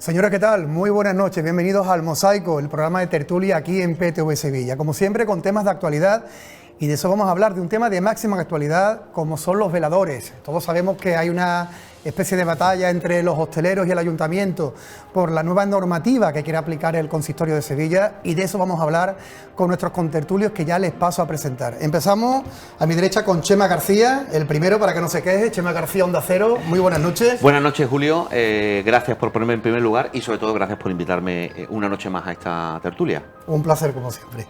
Señores, ¿qué tal? Muy buenas noches, bienvenidos al Mosaico, el programa de tertulia aquí en PTV Sevilla. Como siempre, con temas de actualidad, y de eso vamos a hablar, de un tema de máxima actualidad, como son los veladores. Todos sabemos que hay una especie de batalla entre los hosteleros y el ayuntamiento por la nueva normativa que quiere aplicar el Consistorio de Sevilla, y de eso vamos a hablar con nuestros contertulios que ya les paso a presentar. Empezamos a mi derecha con Chema García, el primero para que no se queje. Chema García, Onda Cero, muy buenas noches. Buenas noches, Julio, gracias por ponerme en primer lugar y sobre todo gracias por invitarme una noche más a esta tertulia. Un placer, como siempre.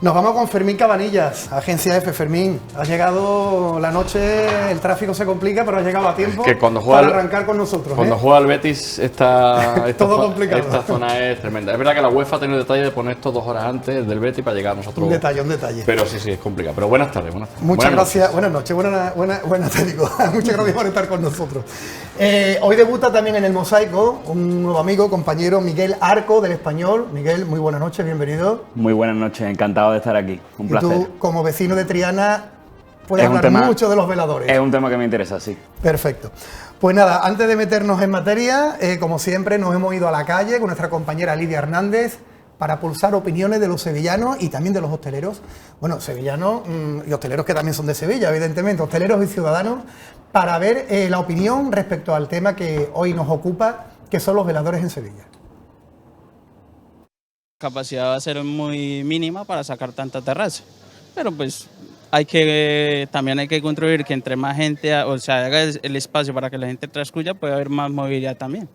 Nos vamos con Fermín Cabanillas, Agencia F. Fermín, ha llegado la noche, el tráfico se complica, pero ha llegado a tiempo que cuando juega para arrancar con nosotros. Cuando juega el Betis, esta complicado. Esta zona es tremenda. Es verdad que la UEFA ha tenido detalle de poner esto 2 horas antes del Betis para llegar a nosotros. Un detalle. Pero sí, es complicado. Pero buenas tardes. Muchas gracias, buenas noches, buenas te digo. Muchas gracias por estar con nosotros. Hoy debuta también en el Mosaico un nuevo amigo, compañero, Miguel Arco, del Español. Miguel, muy buenas noches, bienvenido. Muy buenas noches, encantado de estar aquí, un placer. Y tú, como vecino de Triana, puedes hablar mucho de los veladores. Es un tema que me interesa, sí. Perfecto. Pues nada, antes de meternos en materia, como siempre nos hemos ido a la calle con nuestra compañera Lidia Hernández para pulsar opiniones de los sevillanos y también de los hosteleros. Bueno, sevillanos y hosteleros que también son de Sevilla, evidentemente, hosteleros y ciudadanos, para ver la opinión respecto al tema que hoy nos ocupa, que son los veladores en Sevilla. La capacidad va a ser muy mínima para sacar tanta terraza, pero pues también hay que contribuir que entre más gente, o sea, haga el espacio para que la gente transcurra, puede haber más movilidad también.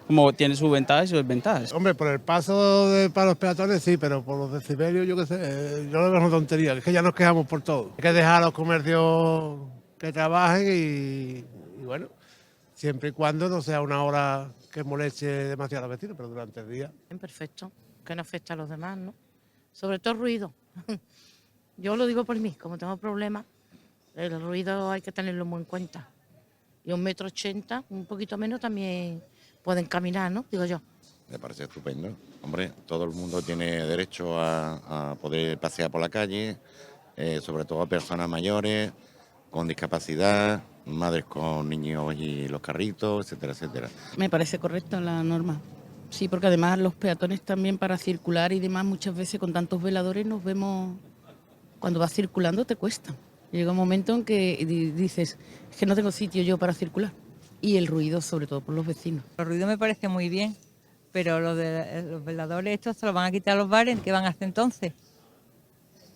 Como tiene sus ventajas y sus desventajas. Hombre, por el paso para los peatones sí, pero por los decibelios yo qué sé, yo lo veo una tontería, es que ya nos quejamos por todo. Hay que dejar a los comercios que trabajen y bueno, siempre y cuando no sea una hora que moleste demasiado a los vecinos, pero durante el día. Perfecto, que no afecta a los demás, ¿no? Sobre todo el ruido. Yo lo digo por mí, como tengo problemas, el ruido hay que tenerlo muy en cuenta. Y 1,80 m, un poquito menos, también pueden caminar, ¿no? Digo yo. Me parece estupendo. Hombre, todo el mundo tiene derecho a poder pasear por la calle, sobre todo a personas mayores, con discapacidad, madres con niños y los carritos, etcétera, etcétera. Me parece correcta la norma. Sí, porque además los peatones también para circular y demás, muchas veces con tantos veladores nos vemos, cuando vas circulando te cuesta. Llega un momento en que dices, es que no tengo sitio yo para circular. Y el ruido, sobre todo por los vecinos. El ruido me parece muy bien, pero los veladores estos se los van a quitar a los bares, ¿qué van a hacer entonces?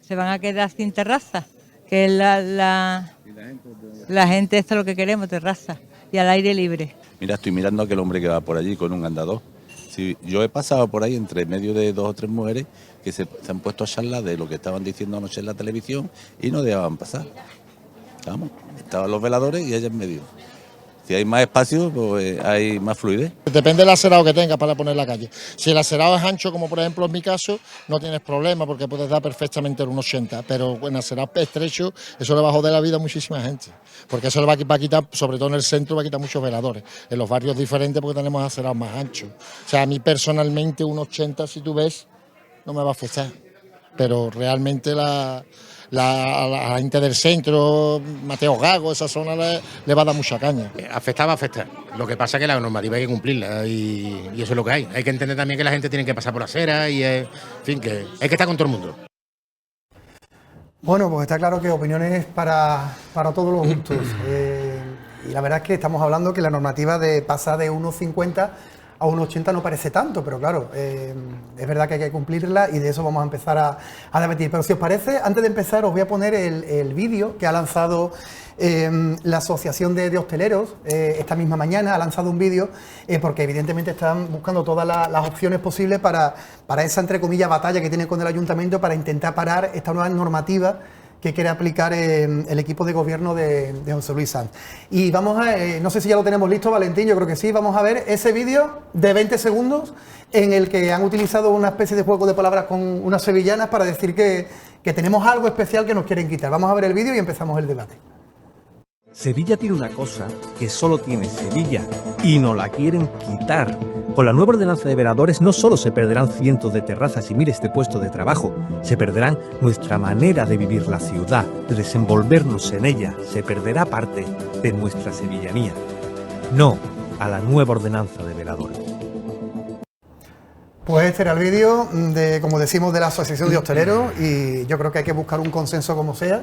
Se van a quedar sin terraza, que es la gente, esto es lo que queremos, terraza y al aire libre. Mira, estoy mirando a aquel hombre que va por allí con un andador. Sí, yo he pasado por ahí entre medio de 2 o 3 mujeres que se han puesto a charlar de lo que estaban diciendo anoche en la televisión y no dejaban pasar. Vamos, estaban los veladores y ella en medio. Si hay más espacio, pues hay más fluidez. Depende del acerado que tengas para poner la calle. Si el acerado es ancho, como por ejemplo en mi caso, no tienes problema porque puedes dar perfectamente el 1,80, pero en acerado estrecho, eso le va a joder la vida a muchísima gente. Porque eso le va a quitar, sobre todo en el centro, va a quitar muchos veladores. En los barrios diferentes porque tenemos acerados más anchos. O sea, a mí personalmente 1,80, si tú ves, no me va a afectar. Pero realmente la gente del centro, Mateo Gago, esa zona le va a dar mucha caña. Afectar va a afectar. Lo que pasa es que la normativa hay que cumplirla y eso es lo que hay. Hay que entender también que la gente tiene que pasar por la acera y, en fin, que hay que estar con todo el mundo. Bueno, pues está claro que opiniones para todos los gustos. Y la verdad es que estamos hablando que la normativa de pasar de 1,50 a 1,80 no parece tanto, pero claro, es verdad que hay que cumplirla y de eso vamos a empezar a debatir. Pero si os parece, antes de empezar os voy a poner el vídeo que ha lanzado la Asociación de Hosteleros esta misma mañana. Ha lanzado un vídeo porque evidentemente están buscando todas las opciones posibles para esa, entre comillas, batalla que tienen con el ayuntamiento para intentar parar esta nueva normativa que quiere aplicar el equipo de gobierno de José Luis Sanz. Y vamos a, no sé si ya lo tenemos listo, Valentín, yo creo que sí, vamos a ver ese vídeo de 20 segundos en el que han utilizado una especie de juego de palabras con unas sevillanas para decir que tenemos algo especial que nos quieren quitar. Vamos a ver el vídeo y empezamos el debate. Sevilla tiene una cosa que solo tiene Sevilla y nos la quieren quitar. Con la nueva ordenanza de veladores no solo se perderán cientos de terrazas y miles de puestos de trabajo, se perderán nuestra manera de vivir la ciudad, de desenvolvernos en ella, se perderá parte de nuestra sevillanía. No a la nueva ordenanza de veladores. Pues este era el vídeo de, como decimos, de la Asociación de Hosteleros, y yo creo que hay que buscar un consenso como sea,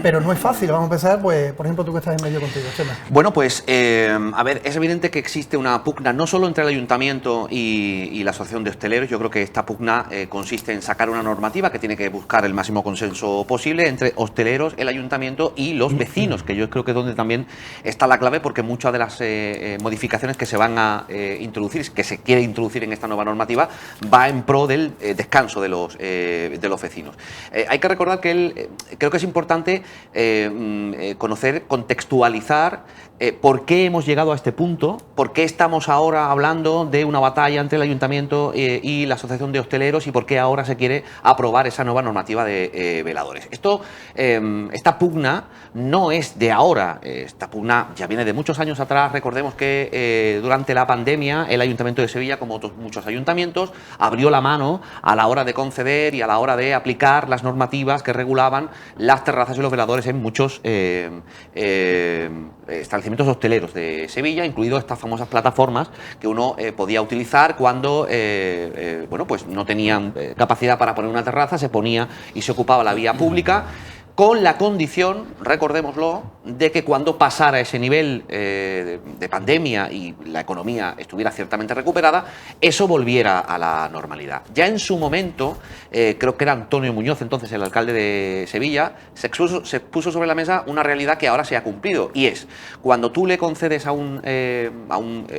pero no es fácil. Vamos a empezar, pues, por ejemplo, tú que estás en medio contigo, Chema. Bueno, pues, a ver, es evidente que existe una pugna no solo entre el Ayuntamiento y la Asociación de Hosteleros. Yo creo que esta pugna consiste en sacar una normativa que tiene que buscar el máximo consenso posible entre hosteleros, el Ayuntamiento y los vecinos, que yo creo que es donde también está la clave, porque muchas de las modificaciones que se van a introducir, que se quiere introducir en esta nueva normativa, va en pro del descanso de los vecinos. Hay que recordar que creo que es importante conocer, contextualizar por qué hemos llegado a este punto, por qué estamos ahora hablando de una batalla entre el Ayuntamiento y la Asociación de Hosteleros, y por qué ahora se quiere aprobar esa nueva normativa de veladores. Esta pugna no es de ahora, esta pugna ya viene de muchos años atrás. Recordemos que durante la pandemia el Ayuntamiento de Sevilla, como otros muchos ayuntamientos, abrió la mano a la hora de conceder y a la hora de aplicar las normativas que regulaban las terrazas y los veladores en muchos establecimientos hosteleros de Sevilla, incluido estas famosas plataformas que uno podía utilizar cuando bueno, pues no tenían capacidad para poner una terraza, se ponía y se ocupaba la vía pública, con la condición, recordémoslo, de que cuando pasara ese nivel de pandemia y la economía estuviera ciertamente recuperada, eso volviera a la normalidad. Ya en su momento, creo que era Antonio Muñoz, entonces el alcalde de Sevilla, se puso sobre la mesa una realidad que ahora se ha cumplido, y es, cuando tú le concedes a un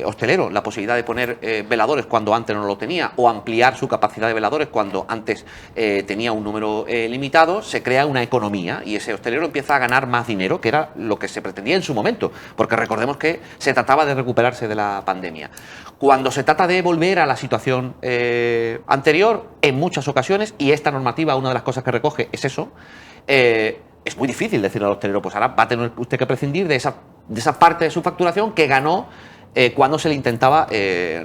hostelero la posibilidad de poner veladores cuando antes no lo tenía, o ampliar su capacidad de veladores cuando antes tenía un número limitado, se crea una economía, y ese hostelero empieza a ganar más dinero, que era lo que se pretendía en su momento, porque recordemos que se trataba de recuperarse de la pandemia. Cuando se trata de volver a la situación anterior, en muchas ocasiones, y esta normativa, una de las cosas que recoge es eso, es muy difícil decirle al hostelero, pues ahora va a tener usted que prescindir de esa parte de su facturación que ganó cuando se le intentaba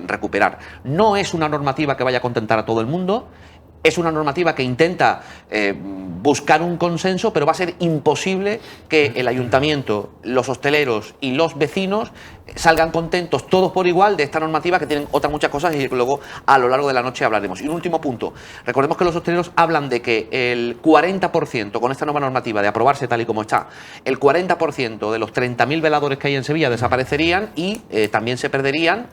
recuperar. No es una normativa que vaya a contentar a todo el mundo. Es una normativa que intenta buscar un consenso, pero va a ser imposible que el Ayuntamiento, los hosteleros y los vecinos salgan contentos todos por igual de esta normativa, que tienen otras muchas cosas y que luego a lo largo de la noche hablaremos. Y un último punto, recordemos que los hosteleros hablan de que el 40%, con esta nueva normativa de aprobarse tal y como está, el 40% de los 30.000 veladores que hay en Sevilla desaparecerían, y también se perderían,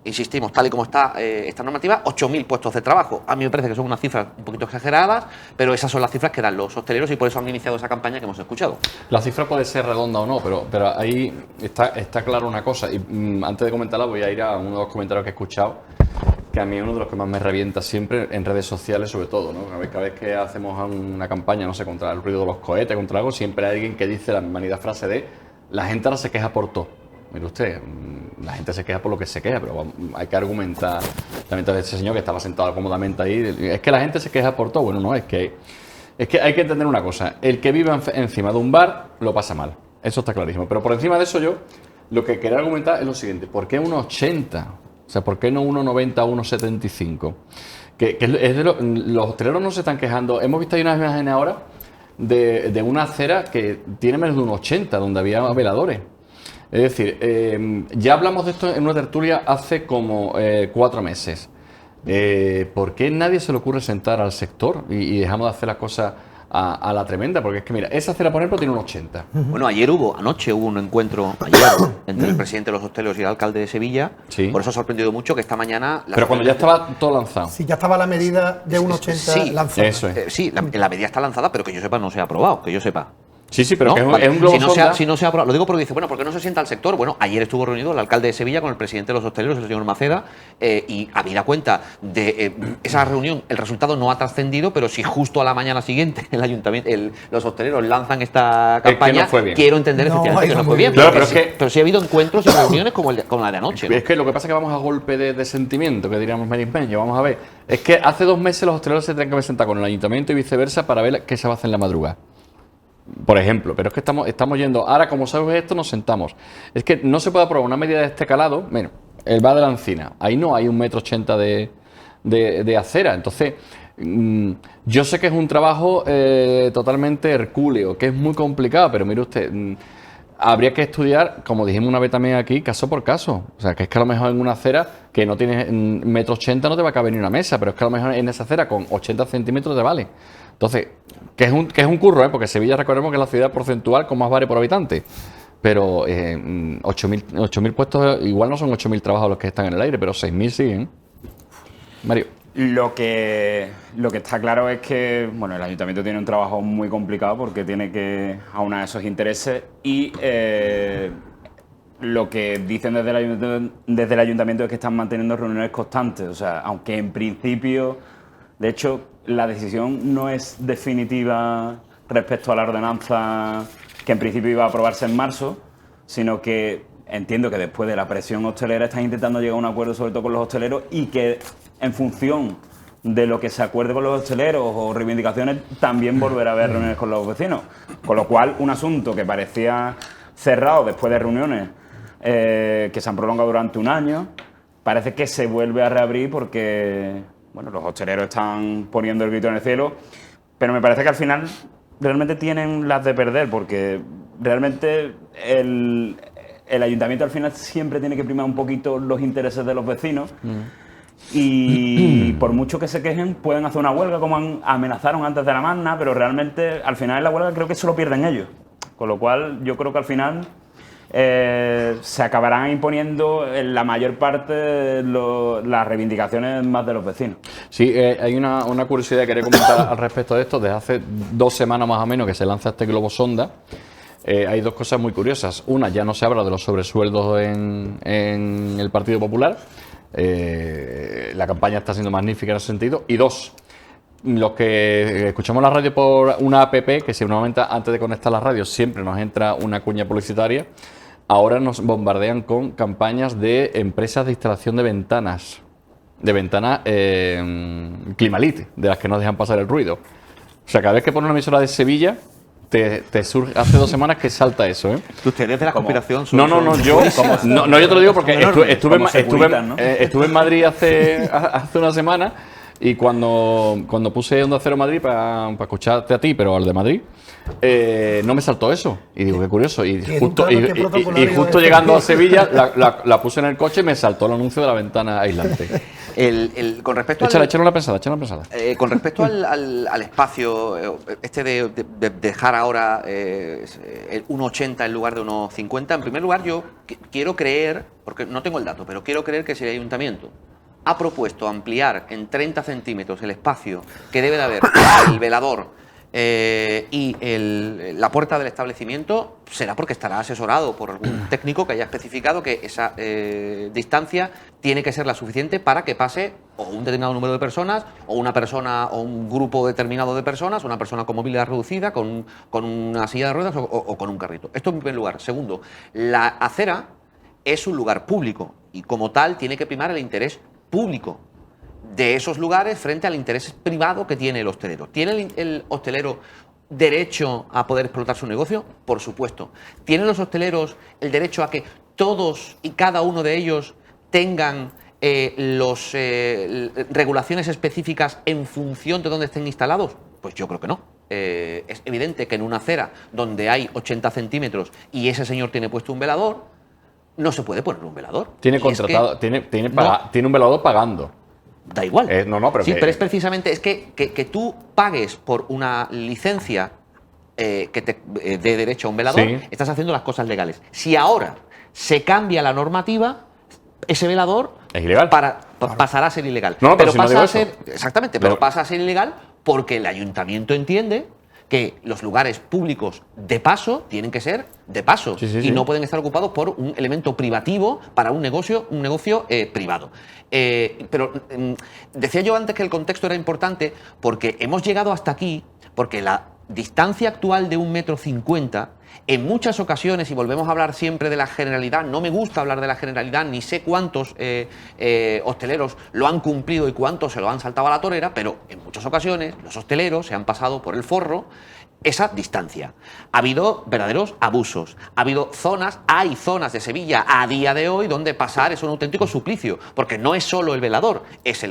insistimos, tal y como está esta normativa, 8.000 puestos de trabajo. A mí me parece que son unas cifras un poquito exageradas, pero esas son las cifras que dan los hosteleros, y por eso han iniciado esa campaña que hemos escuchado. La cifra puede ser redonda o no, pero ahí está claro una cosa. Y antes de comentarla voy a ir a uno de los comentarios que he escuchado, que a mí es uno de los que más me revienta siempre, en redes sociales sobre todo, ¿no? Cada vez que hacemos una campaña, no sé, contra el ruido de los cohetes, contra algo, siempre hay alguien que dice la manida frase de: la gente ahora se queja por todo. Mire usted, la gente se queja por lo que se queja, pero hay que argumentar. También ese señor que estaba sentado cómodamente ahí, es que la gente se queja por todo. Bueno, no, es que hay que entender una cosa: el que vive encima de un bar lo pasa mal, eso está clarísimo. Pero por encima de eso, yo lo que quería argumentar es lo siguiente: ¿por qué 1,80? O sea, ¿por qué no 1,90 o 1,75? Los hosteleros no se están quejando. Hemos visto ahí unas imágenes ahora de una acera que tiene menos de 1,80, donde había veladores. Es decir, ya hablamos de esto en una tertulia hace como 4 meses. ¿Por qué nadie se le ocurre sentar al sector y dejamos de hacer las cosas a la tremenda? Porque es que, mira, esa acera, por ejemplo, tiene un 80. Bueno, anoche hubo un encuentro entre el presidente de los hosteleros y el alcalde de Sevilla. Sí. Por eso ha sorprendido mucho que esta mañana... Pero cuando ya estaba todo lanzado. Sí, ya estaba la medida de 1,80 lanzada. Eso es. Sí, la medida está lanzada, pero que yo sepa no se ha aprobado, que yo sepa. Sí, pero ¿no? es un globo sonda. Si no se ha aprobado, lo digo porque dice, bueno, ¿por qué no se sienta el sector? Bueno, ayer estuvo reunido el alcalde de Sevilla con el presidente de los hosteleros, el señor Maceda, y habida cuenta de esa reunión, el resultado no ha trascendido, pero si justo a la mañana siguiente el ayuntamiento, los hosteleros lanzan esta campaña, no fue bien. Quiero entender efectivamente que no fue bien. Claro, pero sí ha habido encuentros y reuniones como la de anoche, ¿no? Es que lo que pasa es que vamos a golpe de sentimiento, que diríamos merismeño. Vamos a ver, es que hace 2 meses los hosteleros se tenían que presentar con el ayuntamiento y viceversa para ver qué se va a hacer en la madrugada, por ejemplo. Pero es que estamos yendo, ahora como sabes esto, nos sentamos. Es que no se puede aprobar una medida de este calado. Mira, el bar de la Encina, ahí no hay 1,80 m de acera. Entonces, yo sé que es un trabajo totalmente hercúleo, que es muy complicado, pero mire usted, habría que estudiar, como dijimos una vez también aquí, caso por caso. O sea, que es que a lo mejor en una acera que no tienes 1,80 m no te va a caber ni una mesa, pero es que a lo mejor en esa acera con 80 centímetros te vale. Entonces, que es un curro, porque Sevilla recordemos que es la ciudad porcentual con más bares por habitante. Pero 8.000 puestos, igual no son 8.000 trabajos los que están en el aire, pero 6.000 siguen. Mario. Lo que está claro es que bueno, el ayuntamiento tiene un trabajo muy complicado porque tiene que aunar esos intereses y lo que dicen desde el ayuntamiento es que están manteniendo reuniones constantes. O sea, aunque en principio, de hecho, la decisión no es definitiva respecto a la ordenanza que en principio iba a aprobarse en marzo, sino que entiendo que después de la presión hostelera están intentando llegar a un acuerdo sobre todo con los hosteleros y que en función de lo que se acuerde con los hosteleros o reivindicaciones también volverá a haber reuniones con los vecinos. Con lo cual, un asunto que parecía cerrado después de reuniones que se han prolongado durante un año, parece que se vuelve a reabrir porque bueno, los hosteleros están poniendo el grito en el cielo, pero me parece que al final realmente tienen las de perder porque realmente el ayuntamiento al final siempre tiene que primar un poquito los intereses de los vecinos. Y por mucho que se quejen, pueden hacer una huelga como amenazaron antes de la Magna, pero realmente al final en la huelga creo que eso lo pierden ellos. Con lo cual yo creo que al final se acabarán imponiendo en la mayor parte las reivindicaciones más de los vecinos. Sí, hay una curiosidad que quería comentar al respecto de esto. Desde hace 2 semanas más o menos que se lanza este globo sonda. Hay 2 cosas muy curiosas. Una, ya no se habla de los sobresueldos en el Partido Popular. La campaña está siendo magnífica en ese sentido. Y 2, los que escuchamos la radio por una app, que si normalmente antes de conectar la radio siempre nos entra una cuña publicitaria, ahora nos bombardean con campañas de empresas de instalación de ventanas Climalit, de las que no dejan pasar el ruido. O sea, cada vez que pones una emisora de Sevilla, te surge, hace 2 semanas que salta eso, ¿eh? Ustedes de la conspiración No, yo te lo digo porque estuve en Madrid hace una semana y cuando puse Onda Cero Madrid para escucharte a ti, pero al de Madrid, no me saltó eso. Y digo, qué curioso. Y justo llegando a Sevilla, la puse en el coche y me saltó el anuncio de la ventana aislante. Con respecto échale una pensada. Con respecto al espacio, de dejar ahora el 1,80 en lugar de 1,50, en primer lugar yo quiero creer, porque no tengo el dato, pero quiero creer que si el ayuntamiento ha propuesto ampliar en 30 centímetros el espacio que debe de haber el velador y la puerta del establecimiento, será porque estará asesorado por algún técnico que haya especificado que esa distancia tiene que ser la suficiente para que pase o un determinado número de personas, o una persona o un grupo determinado de personas, una persona con movilidad reducida, con una silla de ruedas o con un carrito. Esto en primer lugar. Segundo, la acera es un lugar público y como tal tiene que primar el interés público de esos lugares frente al interés privado que tiene el hostelero. ¿Tiene el hostelero derecho a poder explotar su negocio? Por supuesto. ¿Tienen los hosteleros el derecho a que todos y cada uno de ellos tengan regulaciones específicas en función de dónde estén instalados? Pues yo creo que no. Es evidente que en una acera donde hay 80 centímetros y ese señor tiene puesto un velador, no se puede poner un velador. Tiene contratado, tiene un velador pagando. Da igual. Pero es precisamente que tú pagues por una licencia que te dé derecho a un velador, estás haciendo las cosas legales. Si ahora se cambia la normativa, ese velador es ilegal. Pasará a ser ilegal. Pero si pasa a ser pero pasa a ser ilegal porque el ayuntamiento entiende que los lugares públicos de paso tienen que ser de paso y no pueden estar ocupados por un elemento privativo para un negocio privado. Pero decía yo antes que el contexto era importante porque hemos llegado hasta aquí porque la distancia actual de 1,50 m en muchas ocasiones, y volvemos a hablar siempre de la generalidad, no me gusta hablar de la generalidad, ni sé cuántos hosteleros lo han cumplido y cuántos se lo han saltado a la torera, pero en muchas ocasiones los hosteleros se han pasado por el forro esa distancia. Ha habido verdaderos abusos, hay zonas de Sevilla a día de hoy donde pasar es un auténtico suplicio, porque no es solo el velador, es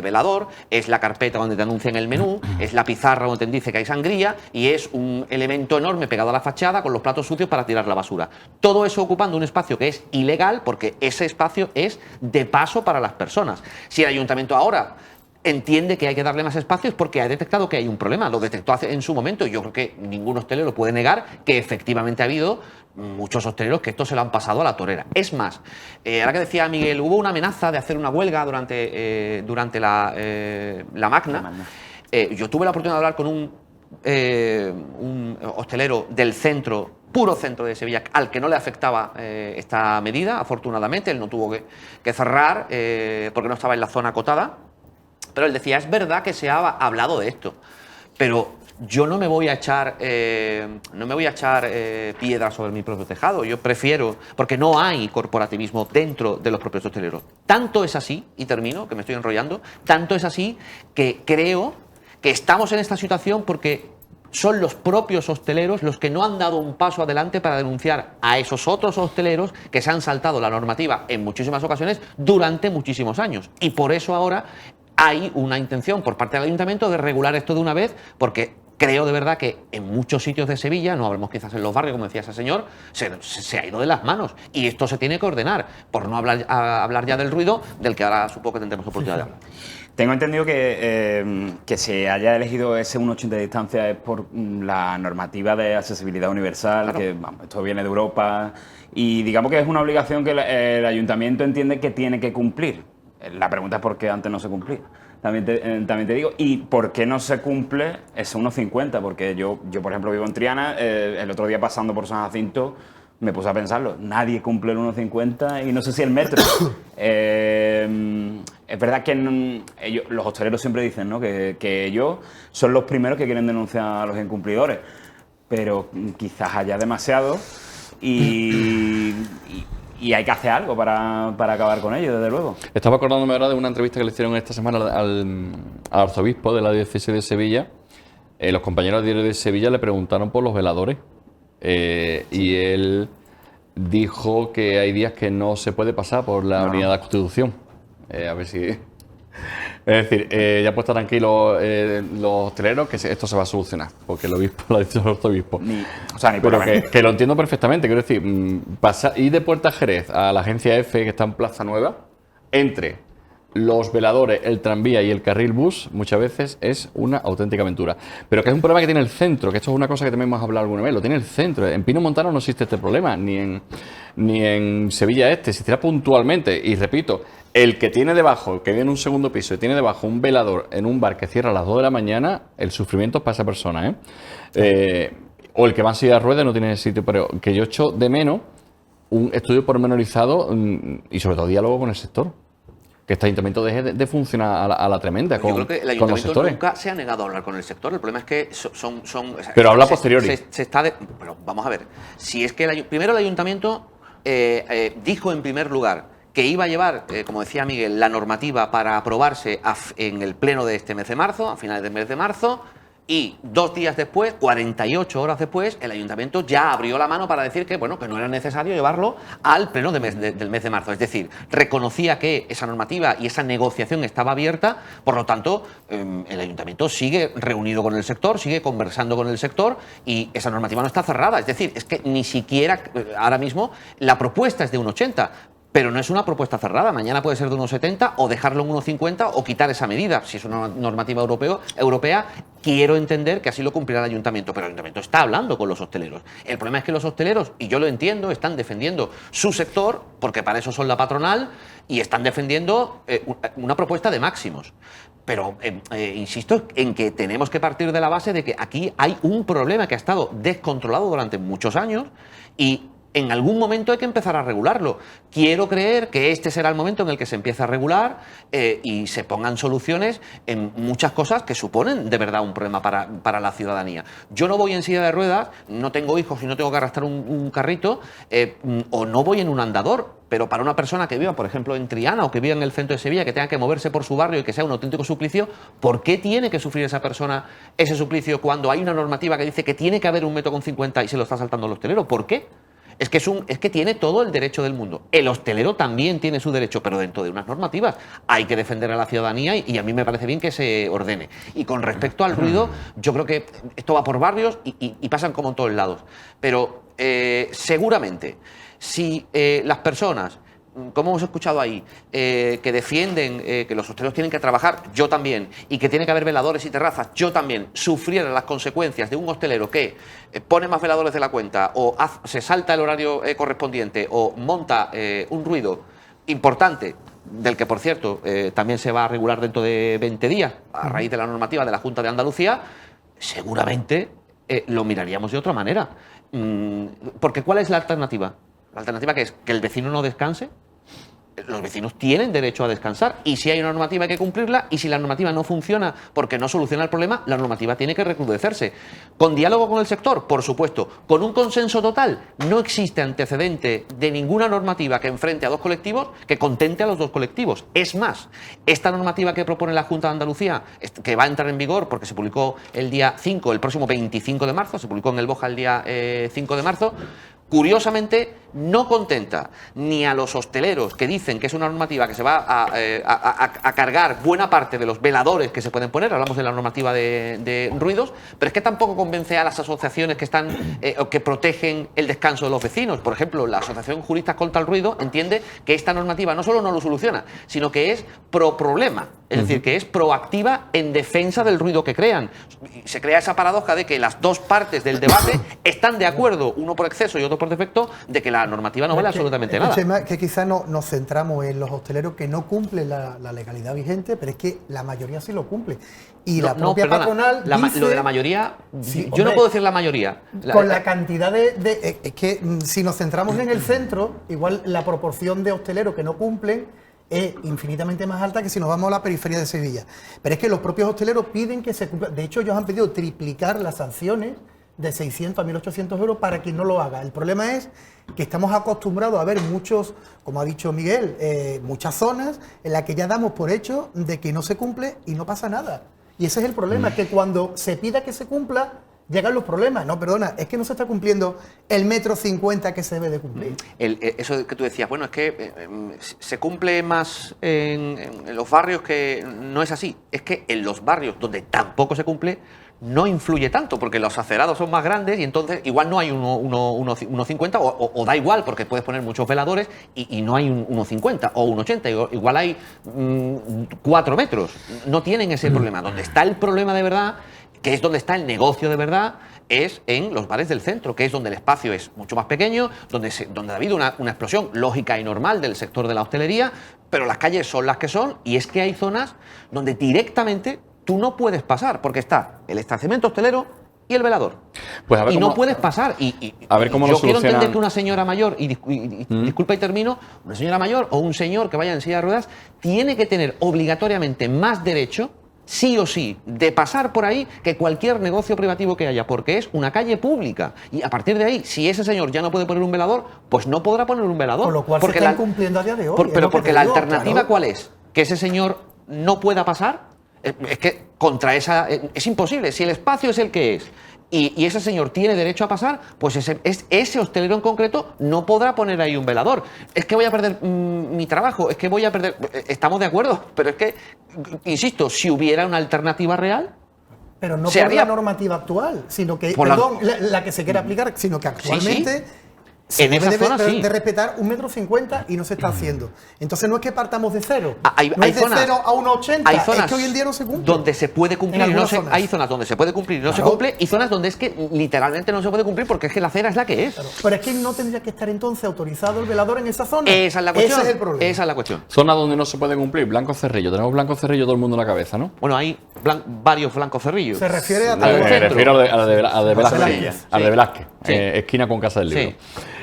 la carpeta donde te anuncian el menú, es la pizarra donde te dice que hay sangría y es un elemento enorme pegado a la fachada con los platos trastos sucios para tirar la basura. Todo eso ocupando un espacio que es ilegal porque ese espacio es de paso para las personas. Si el ayuntamiento ahora entiende que hay que darle más espacios porque ha detectado que hay un problema, lo detectó en su momento y yo creo que ningún hostelero puede negar que efectivamente ha habido muchos hosteleros que esto se lo han pasado a la torera. Es más, ahora que decía Miguel, hubo una amenaza de hacer una huelga durante la Magna. Yo tuve la oportunidad de hablar con un hostelero del centro, puro centro de Sevilla, al que no le afectaba esta medida, afortunadamente, él no tuvo que cerrar porque no estaba en la zona acotada. Pero él decía, es verdad que se ha hablado de esto, pero yo no me voy a echar, piedras sobre mi propio tejado. Yo prefiero, porque no hay corporativismo dentro de los propios hosteleros. Tanto es así, y termino, que me estoy enrollando, tanto es así que creo que estamos en esta situación porque son los propios hosteleros los que no han dado un paso adelante para denunciar a esos otros hosteleros que se han saltado la normativa en muchísimas ocasiones durante muchísimos años. Y por eso ahora hay una intención por parte del ayuntamiento de regular esto de una vez, porque creo de verdad que en muchos sitios de Sevilla, no hablemos quizás en los barrios, como decía ese señor, se ha ido de las manos. Y esto se tiene que ordenar, por no hablar ya del ruido, del que ahora supongo que tendremos oportunidad de hablar. Tengo entendido que se haya elegido ese 1,80 de distancia es por la normativa de accesibilidad universal, claro. Que vamos, esto viene de Europa, y digamos que es una obligación que el ayuntamiento entiende que tiene que cumplir. La pregunta es por qué antes no se cumplía. También te digo, ¿y por qué no se cumple ese 1,50? Porque yo, por ejemplo, vivo en Triana, el otro día pasando por San Jacinto me puse a pensarlo, nadie cumple el 1,50 y no sé si el metro. Es verdad que los hosteleros siempre dicen, ¿no?, que ellos son los primeros que quieren denunciar a los incumplidores, pero quizás haya demasiado y hay que hacer algo para acabar con ello, desde luego. Estaba acordándome ahora de una entrevista que le hicieron esta semana al arzobispo de la diócesis de Sevilla. Los compañeros de Diario de Sevilla le preguntaron por los veladores y él dijo que hay días que no se puede pasar por la avenida de la Constitución. A ver si... Es decir, ya puesto tranquilo los hosteleros que esto se va a solucionar, porque el obispo lo ha dicho el arzobispo. Pero que lo entiendo perfectamente, quiero decir, ir de Puerta Jerez a la agencia F que está en Plaza Nueva, entre los veladores, el tranvía y el carril bus, muchas veces es una auténtica aventura. Pero que es un problema que tiene el centro, que esto es una cosa que también hemos hablado alguna vez, lo tiene el centro. En Pino Montano no existe este problema, ni en Sevilla Este, existirá puntualmente. Y repito, el que tiene debajo, que vive en un segundo piso y tiene debajo un velador en un bar que cierra a las 2 de la mañana, el sufrimiento es para esa persona, o el que va en silla de ruedas no tiene sitio, pero que yo echo de menos un estudio pormenorizado y sobre todo diálogo con el sector. Que este ayuntamiento deje de funcionar a la tremenda con los sectores. Yo creo que el ayuntamiento nunca se ha negado a hablar con el sector. El problema es que son pero habla posteriori. Pero vamos a ver. Si es que primero el ayuntamiento dijo en primer lugar que iba a llevar, como decía Miguel, la normativa para aprobarse en el pleno de este mes de marzo, a finales del mes de marzo. Y 2 días después, 48 horas después, el ayuntamiento ya abrió la mano para decir que, bueno, que no era necesario llevarlo al pleno del mes de marzo. Es decir, reconocía que esa normativa y esa negociación estaba abierta, por lo tanto, el ayuntamiento sigue reunido con el sector, sigue conversando con el sector y esa normativa no está cerrada. Es decir, es que ni siquiera ahora mismo la propuesta es de 1,80. Pero no es una propuesta cerrada. Mañana puede ser de 1,70 o dejarlo en 1,50 o quitar esa medida. Si es una normativa europea, quiero entender que así lo cumplirá el ayuntamiento. Pero el ayuntamiento está hablando con los hosteleros. El problema es que los hosteleros, y yo lo entiendo, están defendiendo su sector, porque para eso son la patronal, y están defendiendo una propuesta de máximos. Pero insisto en que tenemos que partir de la base de que aquí hay un problema que ha estado descontrolado durante muchos años y en algún momento hay que empezar a regularlo. Quiero creer que este será el momento en el que se empiece a regular y se pongan soluciones en muchas cosas que suponen de verdad un problema para la ciudadanía. Yo no voy en silla de ruedas, no tengo hijos y no tengo que arrastrar un carrito, o no voy en un andador, pero para una persona que viva, por ejemplo, en Triana o que viva en el centro de Sevilla, que tenga que moverse por su barrio y que sea un auténtico suplicio, ¿por qué tiene que sufrir esa persona ese suplicio cuando hay una normativa que dice que tiene que haber 1,50 m y se lo está saltando el hostelero? ¿Por qué? Es que tiene todo el derecho del mundo. El hostelero también tiene su derecho, pero dentro de unas normativas. Hay que defender a la ciudadanía y a mí me parece bien que se ordene. Y con respecto al ruido, yo creo que esto va por barrios y pasan como en todos lados. Pero seguramente, si las personas, como hemos escuchado ahí, que defienden que los hosteleros tienen que trabajar, yo también, y que tiene que haber veladores y terrazas, yo también, sufrieran las consecuencias de un hostelero que pone más veladores de la cuenta, o se salta el horario correspondiente, o monta un ruido importante, del que, por cierto, también se va a regular dentro de 20 días, a raíz de la normativa de la Junta de Andalucía, seguramente lo miraríamos de otra manera. Porque ¿cuál es la alternativa? La alternativa que es que el vecino no descanse. Los vecinos tienen derecho a descansar, y si hay una normativa hay que cumplirla, y si la normativa no funciona porque no soluciona el problema, la normativa tiene que recrudecerse. ¿Con diálogo con el sector? Por supuesto. ¿Con un consenso total? No existe antecedente de ninguna normativa que enfrente a dos colectivos que contente a los dos colectivos. Es más, esta normativa que propone la Junta de Andalucía, que va a entrar en vigor porque se publicó el día 5, el próximo 25 de marzo, se publicó en el BOJA el día 5 de marzo, curiosamente no contenta ni a los hosteleros, que dicen que es una normativa que se va a cargar buena parte de los veladores que se pueden poner, hablamos de la normativa de ruidos, pero es que tampoco convence a las asociaciones que están que protegen el descanso de los vecinos. Por ejemplo, la Asociación Juristas contra el Ruido entiende que esta normativa no solo no lo soluciona, sino que es pro problema, es decir, que es proactiva en defensa del ruido que crean. Se crea esa paradoja de que las dos partes del debate están de acuerdo, uno por exceso y otro por defecto, de que la normativa no vale absolutamente nada. Que quizás nos centramos en los hosteleros que no cumplen la legalidad vigente, pero es que la mayoría sí lo cumple. Y la propia patronal dice, lo de la mayoría, sí, yo no puedo decir la mayoría. Con la cantidad es que si nos centramos en el centro, igual la proporción de hosteleros que no cumplen es infinitamente más alta que si nos vamos a la periferia de Sevilla. Pero es que los propios hosteleros piden que se cumpla. De hecho, ellos han pedido triplicar las sanciones de 600 a 1.800 euros para quien no lo haga. El problema es que estamos acostumbrados a ver muchos, como ha dicho Miguel, muchas zonas en las que ya damos por hecho de que no se cumple y no pasa nada. Y ese es el problema, que cuando se pida que se cumpla, llegan los problemas. No, perdona, es que no se está cumpliendo el 1,50 m que se debe de cumplir. Eso que tú decías, bueno, es que se cumple más en los barrios, que no es así. Es que en los barrios donde tampoco se cumple, no influye tanto, porque los acerados son más grandes y entonces igual no hay 1,50 o da igual, porque puedes poner muchos veladores y no hay 1,50 o 1,80, igual hay 4 metros. No tienen ese problema. Donde está el problema de verdad, que es donde está el negocio de verdad, es en los bares del centro, que es donde el espacio es mucho más pequeño, donde ha habido una explosión lógica y normal del sector de la hostelería, pero las calles son las que son, y es que hay zonas donde directamente tú no puedes pasar, porque está el establecimiento hostelero y el velador. Pues a ver no puedes pasar. A ver cómo yo lo quiero solucionan. entender que una señora mayor, disculpa y termino, una señora mayor o un señor que vaya en silla de ruedas tiene que tener obligatoriamente más derecho, sí o sí, de pasar por ahí que cualquier negocio privativo que haya, porque es una calle pública. Y a partir de ahí, si ese señor ya no puede poner un velador, pues no podrá poner un velador. Con lo cual porque se están cumpliendo a día de hoy. Pero porque la alternativa, claro. ¿cuál es? ¿Que ese señor no pueda pasar? Es que contra esa es imposible. Si el espacio es el que es y ese señor tiene derecho a pasar, pues ese hostelero en concreto no podrá poner ahí un velador. Es que voy a perder mi trabajo, es que voy a perder... Estamos de acuerdo, pero es que, insisto, si hubiera una alternativa real... Pero no por la normativa actual, sino que, perdón, la que se quiere aplicar, sino que actualmente... Sí. En esa zona sí. De respetar 1,50 m y no se está haciendo. Entonces no es que partamos de cero. Hay no es de zonas, 0 a 1,80. Hay zonas es que hoy en día no se cumple. Donde se puede cumplir y no se, hay zonas donde se puede cumplir y no se cumple, y zonas donde es que literalmente no se puede cumplir porque es que la acera es la que es. Claro. Pero es que no tendría que estar entonces autorizado el velador en esa zona. Esa es la cuestión. Ese es el problema. Esa es la cuestión. Zona donde no se puede cumplir, Blanco Cerrillo. Tenemos Blanco Cerrillo todo el mundo en la cabeza, ¿no? Bueno, hay varios blancos cerrillos. Se refiere a Me refiero a de Velázquez. A de Velázquez. Sí. Esquina con Casa del Libro. Sí.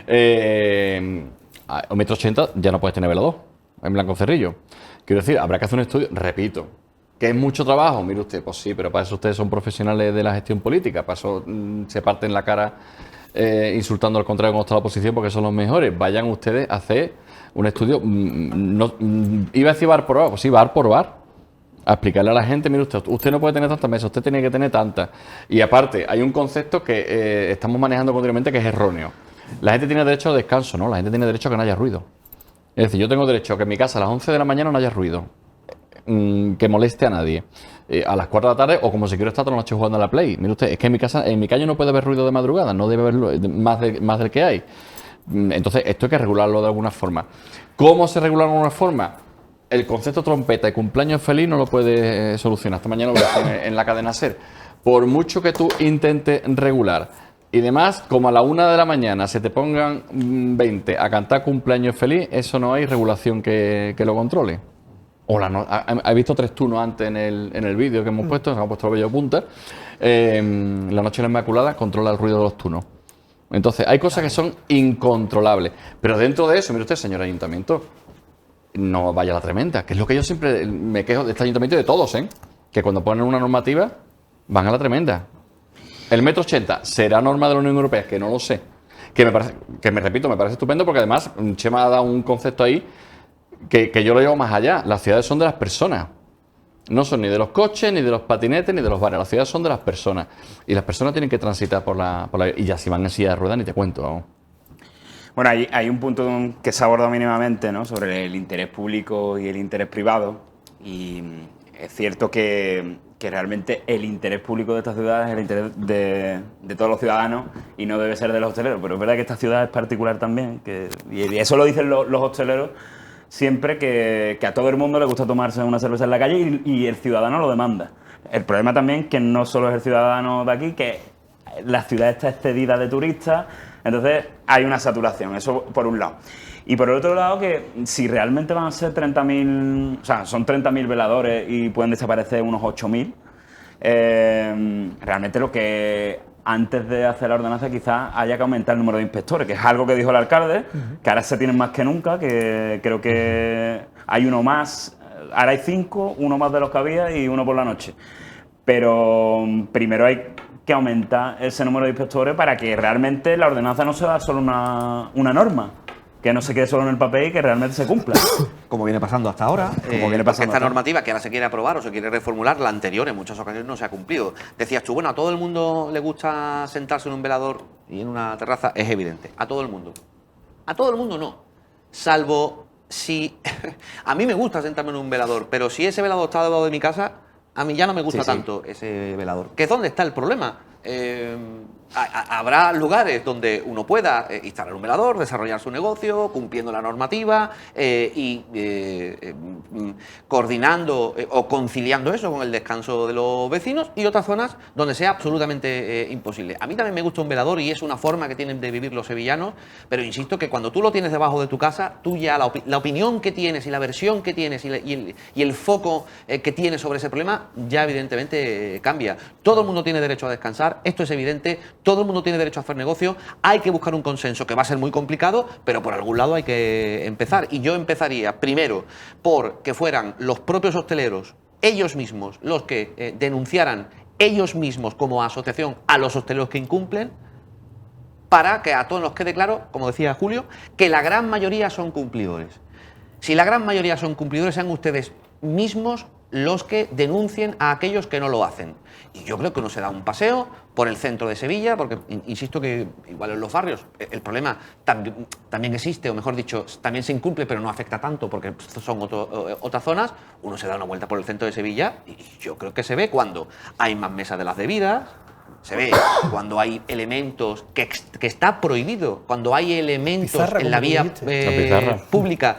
A 1,80 m ya no puedes tener velador en Blanco Cerrillo. Quiero decir, habrá que hacer un estudio, repito, que es mucho trabajo. Mire usted, pues sí, pero para eso ustedes son profesionales de la gestión política, para eso se parten la cara insultando al contrario cuando está la oposición porque son los mejores. Vayan ustedes a hacer un estudio, iba a decir bar por bar, pues sí, bar por bar, a explicarle a la gente, mire usted no puede tener tantas mesas, usted tiene que tener tantas. Y aparte, hay un concepto que estamos manejando continuamente que es erróneo. La gente tiene derecho a descanso, ¿no? La gente tiene derecho a que no haya ruido. Es decir, yo tengo derecho a que en mi casa a las 11 de la mañana no haya ruido. que moleste a nadie. A las 4 de la tarde o como si quiero estar toda la noche jugando a la Play. Mire usted, es que en mi calle no puede haber ruido de madrugada, no debe haber más del que hay. Entonces, esto hay que regularlo de alguna forma. ¿Cómo se regula de alguna forma? El concepto trompeta y cumpleaños feliz no lo puede solucionar. Esta mañana lo voy a hacer en la cadena SER. Por mucho que tú intentes regular y demás, como a la 1 de la mañana se te pongan 20 a cantar cumpleaños feliz, eso no hay regulación que lo controle. He visto 3 turnos antes en el vídeo que hemos puesto, nos hemos puesto el bello punta. La noche de la Inmaculada controla el ruido de los turnos. Entonces, hay cosas que son incontrolables. Pero dentro de eso, mire usted, señor ayuntamiento, no vaya a la tremenda, que es lo que yo siempre me quejo de este ayuntamiento y de todos, que cuando ponen una normativa, van a la tremenda. El 1,80 m será norma de la Unión Europea, que no lo sé. Que me repito, me parece estupendo porque además Chema ha dado un concepto ahí que yo lo llevo más allá. Las ciudades son de las personas. No son ni de los coches, ni de los patinetes, ni de los bares. Las ciudades son de las personas. Y las personas tienen que transitar por la y ya si van en silla de ruedas, ni te cuento. Vamos. Bueno, hay un punto que se ha abordado mínimamente, ¿no?, sobre el interés público y el interés privado. Y es cierto que realmente el interés público de esta ciudad es el interés de todos los ciudadanos y no debe ser de los hosteleros. Pero es verdad que esta ciudad es particular también, y eso lo dicen los hosteleros siempre, que a todo el mundo le gusta tomarse una cerveza en la calle y el ciudadano lo demanda. El problema también que no solo es el ciudadano de aquí, que la ciudad está excedida de turistas, entonces hay una saturación, eso por un lado. Y por el otro lado, que si realmente van a ser 30.000, o sea, son 30.000 veladores y pueden desaparecer unos 8.000, realmente lo que antes de hacer la ordenanza quizás haya que aumentar el número de inspectores, que es algo que dijo el alcalde, que ahora se tienen más que nunca, que creo que hay uno más, ahora hay 5, uno más de los que había y uno por la noche. Pero primero hay que aumentar ese número de inspectores para que realmente la ordenanza no sea solo una norma, que no se quede solo en el papel y que realmente se cumpla. Como viene pasando hasta ahora. Viene pasando esta normativa que ahora se quiere aprobar o se quiere reformular, la anterior en muchas ocasiones no se ha cumplido. Decías tú, bueno, a todo el mundo le gusta sentarse en un velador y en una terraza, es evidente. A todo el mundo. A todo el mundo no. Salvo si... a mí me gusta sentarme en un velador, pero si ese velador está debajo de mi casa, a mí ya no me gusta tanto ese velador. ¿Qué es dónde está el problema? Habrá lugares donde uno pueda instalar un velador, desarrollar su negocio, cumpliendo la normativa coordinando o conciliando eso con el descanso de los vecinos, y otras zonas donde sea absolutamente imposible. A mí también me gusta un velador y es una forma que tienen de vivir los sevillanos, pero insisto que cuando tú lo tienes debajo de tu casa, tú ya la opinión que tienes y la versión que tienes y el foco que tienes sobre ese problema ya evidentemente cambia. Todo el mundo tiene derecho a descansar, esto es evidente. Todo el mundo tiene derecho a hacer negocio, hay que buscar un consenso que va a ser muy complicado, pero por algún lado hay que empezar. Y yo empezaría primero por que fueran los propios hosteleros, ellos mismos, los que denunciaran ellos mismos como asociación a los hosteleros que incumplen, para que a todos nos quede claro, como decía Julio, que la gran mayoría son cumplidores. Si la gran mayoría son cumplidores, sean ustedes mismos los que denuncien a aquellos que no lo hacen. Y yo creo que uno se da un paseo por el centro de Sevilla, porque insisto que igual en los barrios el problema también existe, o mejor dicho, también se incumple, pero no afecta tanto porque son otras zonas. Uno se da una vuelta por el centro de Sevilla y yo creo que se ve cuando hay más mesas de las debidas, se ve cuando hay elementos que está prohibido, cuando hay elementos en la vía pública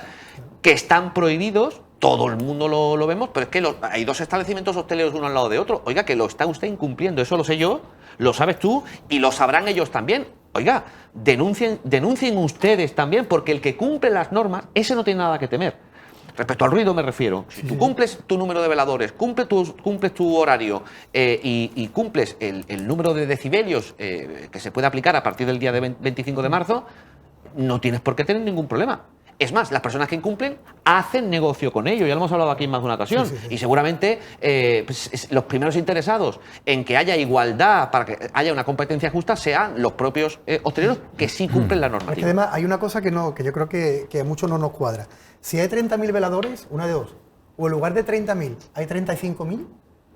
que están prohibidos. Todo el mundo lo vemos, pero es que hay dos establecimientos hosteleros uno al lado de otro. Oiga, que lo está usted incumpliendo, eso lo sé yo, lo sabes tú y lo sabrán ellos también. Oiga, denuncien ustedes también, porque el que cumple las normas, ese no tiene nada que temer. Respecto al ruido me refiero. Si tú cumples tu número de veladores, cumples tu horario y cumples el número de decibelios que se puede aplicar a partir del día de 25 de marzo, no tienes por qué tener ningún problema. Es más, las personas que incumplen hacen negocio con ello, ya lo hemos hablado aquí en más de una ocasión, y seguramente los primeros interesados en que haya igualdad, para que haya una competencia justa, sean los propios hosteleros que sí cumplen la normativa. Es que además hay una cosa que yo creo que a muchos no nos cuadra. Si hay 30.000 veladores, una de dos, o en lugar de 30.000 hay 35.000,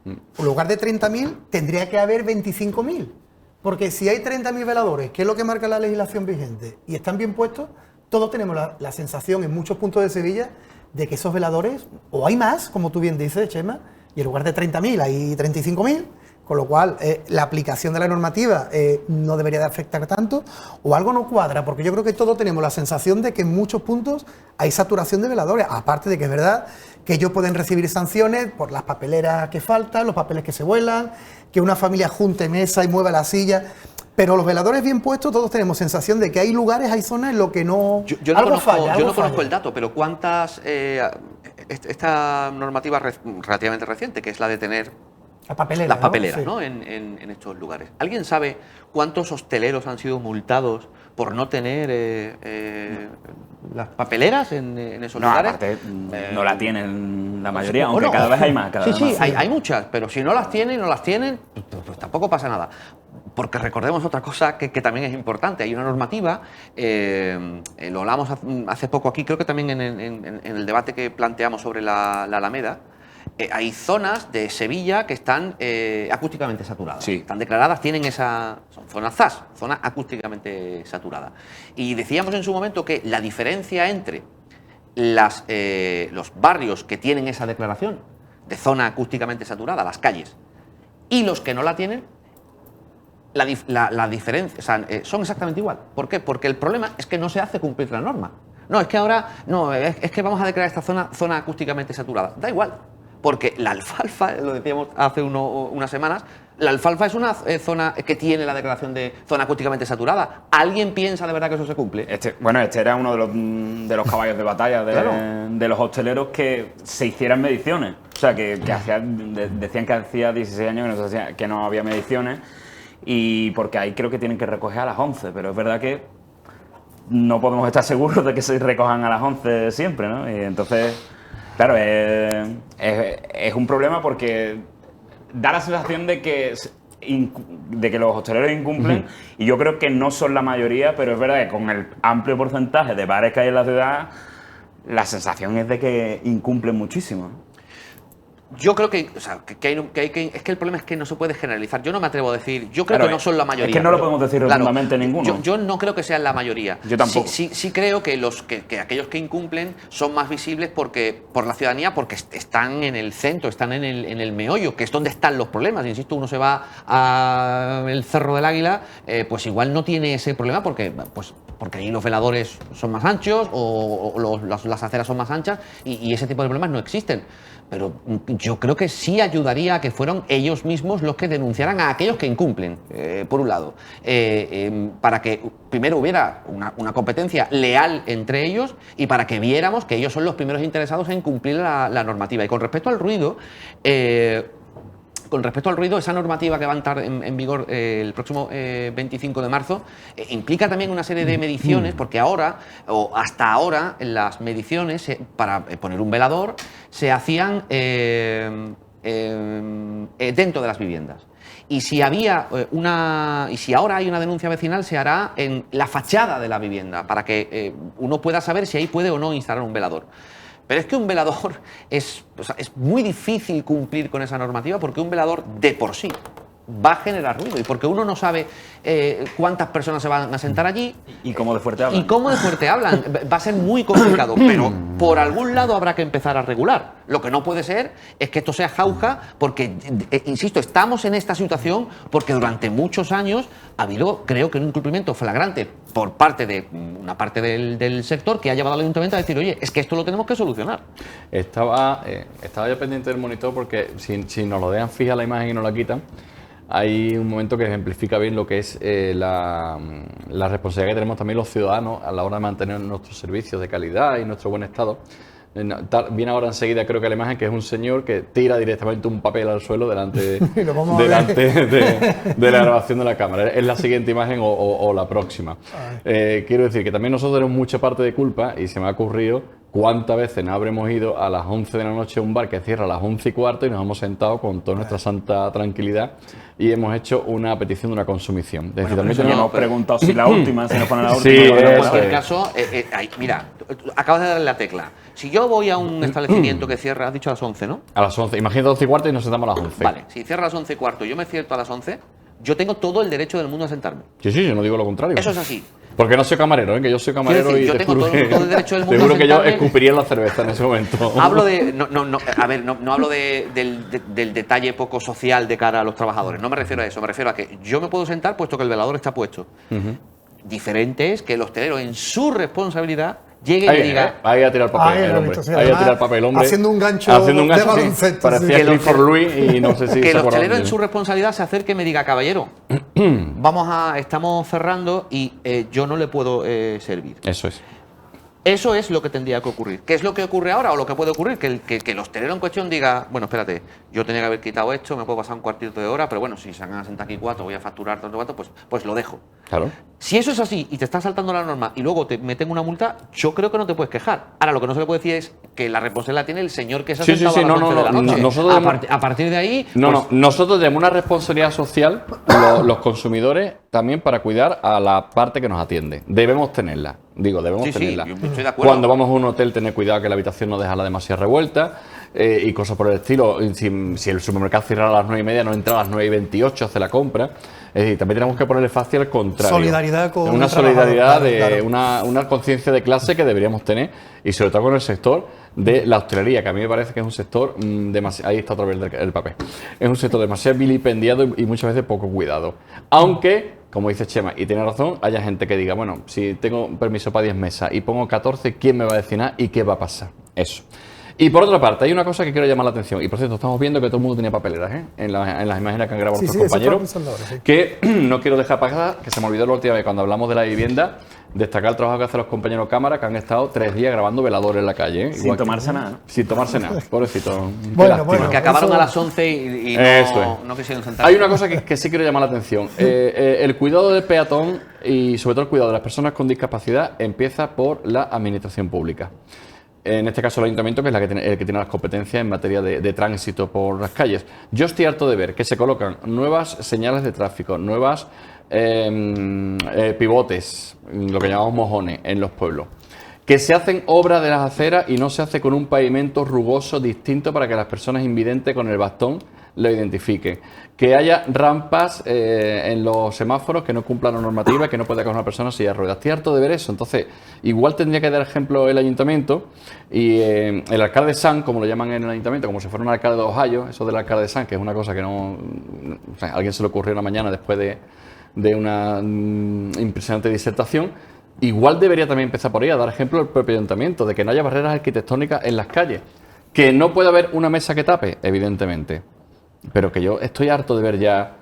o en lugar de 30.000 tendría que haber 25.000, porque si hay 30.000 veladores, que es lo que marca la legislación vigente, y están bien puestos, todos tenemos la sensación en muchos puntos de Sevilla de que esos veladores, o hay más, como tú bien dices, Chema, y en lugar de 30.000 hay 35.000, con lo cual la aplicación de la normativa no debería de afectar tanto, o algo no cuadra, porque yo creo que todos tenemos la sensación de que en muchos puntos hay saturación de veladores, aparte de que es verdad que ellos pueden recibir sanciones por las papeleras que faltan, los papeles que se vuelan, que una familia junte mesa y mueva la silla. Pero los veladores bien puestos, todos tenemos sensación de que hay lugares, hay zonas en lo que no... Yo no conozco el dato, pero ¿cuántas... esta normativa relativamente reciente, que es la de tener las papeleras, ¿no? En estos lugares. ¿Alguien sabe cuántos hosteleros han sido multados por no tener las papeleras en esos lugares? Aparte, no la tienen la mayoría, aunque cada vez hay más. Hay muchas, pero si no las tienen, pues tampoco pasa nada. Porque recordemos otra cosa que también es importante. Hay una normativa, lo hablamos hace poco aquí, creo que también en el debate que planteamos sobre la Alameda. Hay zonas de Sevilla que están acústicamente saturadas. Sí. Están declaradas, tienen son zonas ZAS, zona acústicamente saturada. Y decíamos en su momento que la diferencia entre los barrios que tienen esa declaración de zona acústicamente saturada, las calles, y los que no la tienen, la diferencia, o sea, son exactamente igual. ¿Por qué? Porque el problema es que no se hace cumplir la norma. No, es que ahora, no, es que vamos a declarar esta zona acústicamente saturada. Da igual. Porque la alfalfa, lo decíamos hace unas semanas, la alfalfa es una zona que tiene la declaración de zona acústicamente saturada. ¿Alguien piensa de verdad que eso se cumple? Este era uno de los caballos de batalla de los hosteleros, que se hicieran mediciones. O sea, que decían que hacía 16 años que no había mediciones, y porque ahí creo que tienen que recoger a las 11, pero es verdad que no podemos estar seguros de que se recojan a las 11 siempre, ¿no? Y entonces... Claro, es un problema porque da la sensación de que los hosteleros incumplen, y yo creo que no son la mayoría, pero es verdad que con el amplio porcentaje de bares que hay en la ciudad, la sensación es de que incumplen muchísimo. Yo creo que, o sea, es que el problema es que no se puede generalizar. Yo no me atrevo a decir, yo creo que no son la mayoría. Es que no lo podemos decir rotundamente ninguno. Yo no creo que sean la mayoría. Yo tampoco. Sí creo que aquellos que incumplen son más visibles por la ciudadanía, porque están en el centro, están en el meollo, que es donde están los problemas. Insisto, uno se va al Cerro del Águila, pues igual no tiene ese problema porque ahí los veladores son más anchos o las aceras son más anchas, y ese tipo de problemas no existen. Pero yo creo que sí ayudaría a que fueran ellos mismos los que denunciaran a aquellos que incumplen, por un lado, para que primero hubiera una competencia leal entre ellos, y para que viéramos que ellos son los primeros interesados en cumplir la normativa. Y con respecto al ruido, esa normativa que va a entrar en vigor el próximo 25 de marzo implica también una serie de mediciones, porque hasta ahora las mediciones para poner un velador se hacían dentro de las viviendas. Y si ahora hay una denuncia vecinal, se hará en la fachada de la vivienda, para que uno pueda saber si ahí puede o no instalar un velador. Pero es que un velador es muy difícil cumplir con esa normativa, porque un velador de por sí va a generar ruido, y porque uno no sabe cuántas personas se van a sentar allí y cómo de fuerte hablan. Va a ser muy complicado, pero por algún lado habrá que empezar a regular. Lo que no puede ser es que esto sea jauja, porque, insisto, estamos en esta situación porque durante muchos años ha habido, creo que, un incumplimiento flagrante por parte de una parte del sector, que ha llevado al ayuntamiento a decir, oye, es que esto lo tenemos que solucionar. Estaba yo pendiente del monitor, porque si nos lo dejan fija la imagen y nos la quitan, hay un momento que ejemplifica bien lo que es la responsabilidad que tenemos también los ciudadanos a la hora de mantener nuestros servicios de calidad y nuestro buen estado. Viene ahora enseguida, creo que la imagen, que es un señor que tira directamente un papel al suelo delante de la grabación de la cámara. Es la siguiente imagen o la próxima. Quiero decir que también nosotros tenemos mucha parte de culpa, y se me ha ocurrido cuántas veces no habremos ido a las 11 de la noche a un bar que cierra a las 11:15 y nos hemos sentado con toda nuestra santa tranquilidad y hemos hecho una petición de una consumición. Bueno, también hemos preguntado si la última, si nos ponen la última. Sí, pero en cualquier caso, mira, acabas de darle la tecla. Si yo voy a un establecimiento que cierra, has dicho a las 11, ¿no? A las 11, imagínate 11:15 y nos sentamos a las 11. Vale, si cierra a las 11:15, yo me cierto a las 11, yo tengo todo el derecho del mundo a sentarme. Sí, yo no digo lo contrario. Eso es así. Porque no soy camarero, ¿eh? Que yo soy camarero. Quiero decir, y yo te tengo juro todo el derecho del mundo te juro a que yo sentarme. escupiría la cerveza en ese momento. Hablo de. No hablo del detalle poco social de cara a los trabajadores. No me refiero a eso. Me refiero a que yo me puedo sentar puesto que el velador está puesto. Diferente es que el hostelero, en su responsabilidad, llegue y me diga. Ahí a tirar papel, el hombre. Ahí a tirar papel, hombre. Haciendo un gancho de sí. baloncesto. Parecía Clifford Louis y no sé si que se el acuerdan hostelero de en él. su responsabilidad se acerque y me diga, caballero, estamos cerrando y yo no le puedo servir. Eso es. Eso es lo que tendría que ocurrir. ¿Qué es lo que ocurre ahora o lo que puede ocurrir? Que el hostelero en cuestión diga, bueno, espérate, yo tenía que haber quitado esto, me puedo pasar un cuartito de hora, pero bueno, si se van a sentar aquí 4, voy a facturar tanto cuánto, pues lo dejo. Claro. Si eso es así y te estás saltando la norma y luego te meten una multa, yo creo que no te puedes quejar. Ahora, lo que no se le puede decir es que la responsabilidad tiene el señor que se ha sentado a las 11 de la noche. Nosotros a partir de ahí... nosotros tenemos una responsabilidad social, los consumidores, también para cuidar a la parte que nos atiende. Debemos tenerla. Debemos tenerla. Yo estoy de acuerdo. Cuando vamos a un hotel, tener cuidado que la habitación no dejarla demasiado revuelta y cosas por el estilo. Si el supermercado cierra a las 9:30, no entra a las 9:28, hace la compra. Es decir, también tenemos que ponerle fácil al contrario. Solidaridad con una el solidaridad, trabajador, claro. una conciencia de clase que deberíamos tener y sobre todo con el sector de la hostelería, que a mí me parece que es un sector demasiado, ahí está otra vez el papel, es un sector demasiado vilipendiado y muchas veces poco cuidado. Aunque, como dice Chema, y tiene razón, haya gente que diga, bueno, si tengo permiso para 10 mesas y pongo 14, ¿quién me va a decir nada y qué va a pasar? Eso. Y por otra parte, hay una cosa que quiero llamar la atención. Y por cierto, estamos viendo que todo el mundo tiene papeleras, ¿eh? En las imágenes que han grabado nuestros compañeros. Que no quiero dejar pasar, que se me olvidó la última vez cuando hablamos de la vivienda, destacar el trabajo que hacen los compañeros cámara, que han estado 3 días grabando veladores en la calle. ¿eh? Sin tomarse nada, ¿no? Sin tomarse nada, pobrecito. Que acabaron a las 11 y no quisieron sentarse. Hay una cosa que sí quiero llamar la atención. El cuidado del peatón y sobre todo el cuidado de las personas con discapacidad empieza por la administración pública. En este caso el ayuntamiento, que es el que tiene las competencias en materia de tránsito por las calles. Yo estoy harto de ver que se colocan nuevas señales de tráfico, nuevas pivotes, lo que llamamos mojones, en los pueblos. Que se hacen obras de las aceras y no se hace con un pavimento rugoso distinto para que las personas invidentes con el bastón lo identifiquen. Que haya rampas en los semáforos que no cumplan la normativa, que no pueda coger una persona en silla de ruedas. Estoy harto de ver eso. Entonces, igual tendría que dar ejemplo el ayuntamiento y el alcalde San, como lo llaman en el ayuntamiento, como si fuera un alcalde de Ohio, eso del alcalde San, que es una cosa que no... O sea, a alguien se le ocurrió una mañana después de una impresionante disertación. Igual debería también empezar por ahí a dar ejemplo el propio ayuntamiento, de que no haya barreras arquitectónicas en las calles. Que no puede haber una mesa que tape, evidentemente. Pero que yo estoy harto de ver ya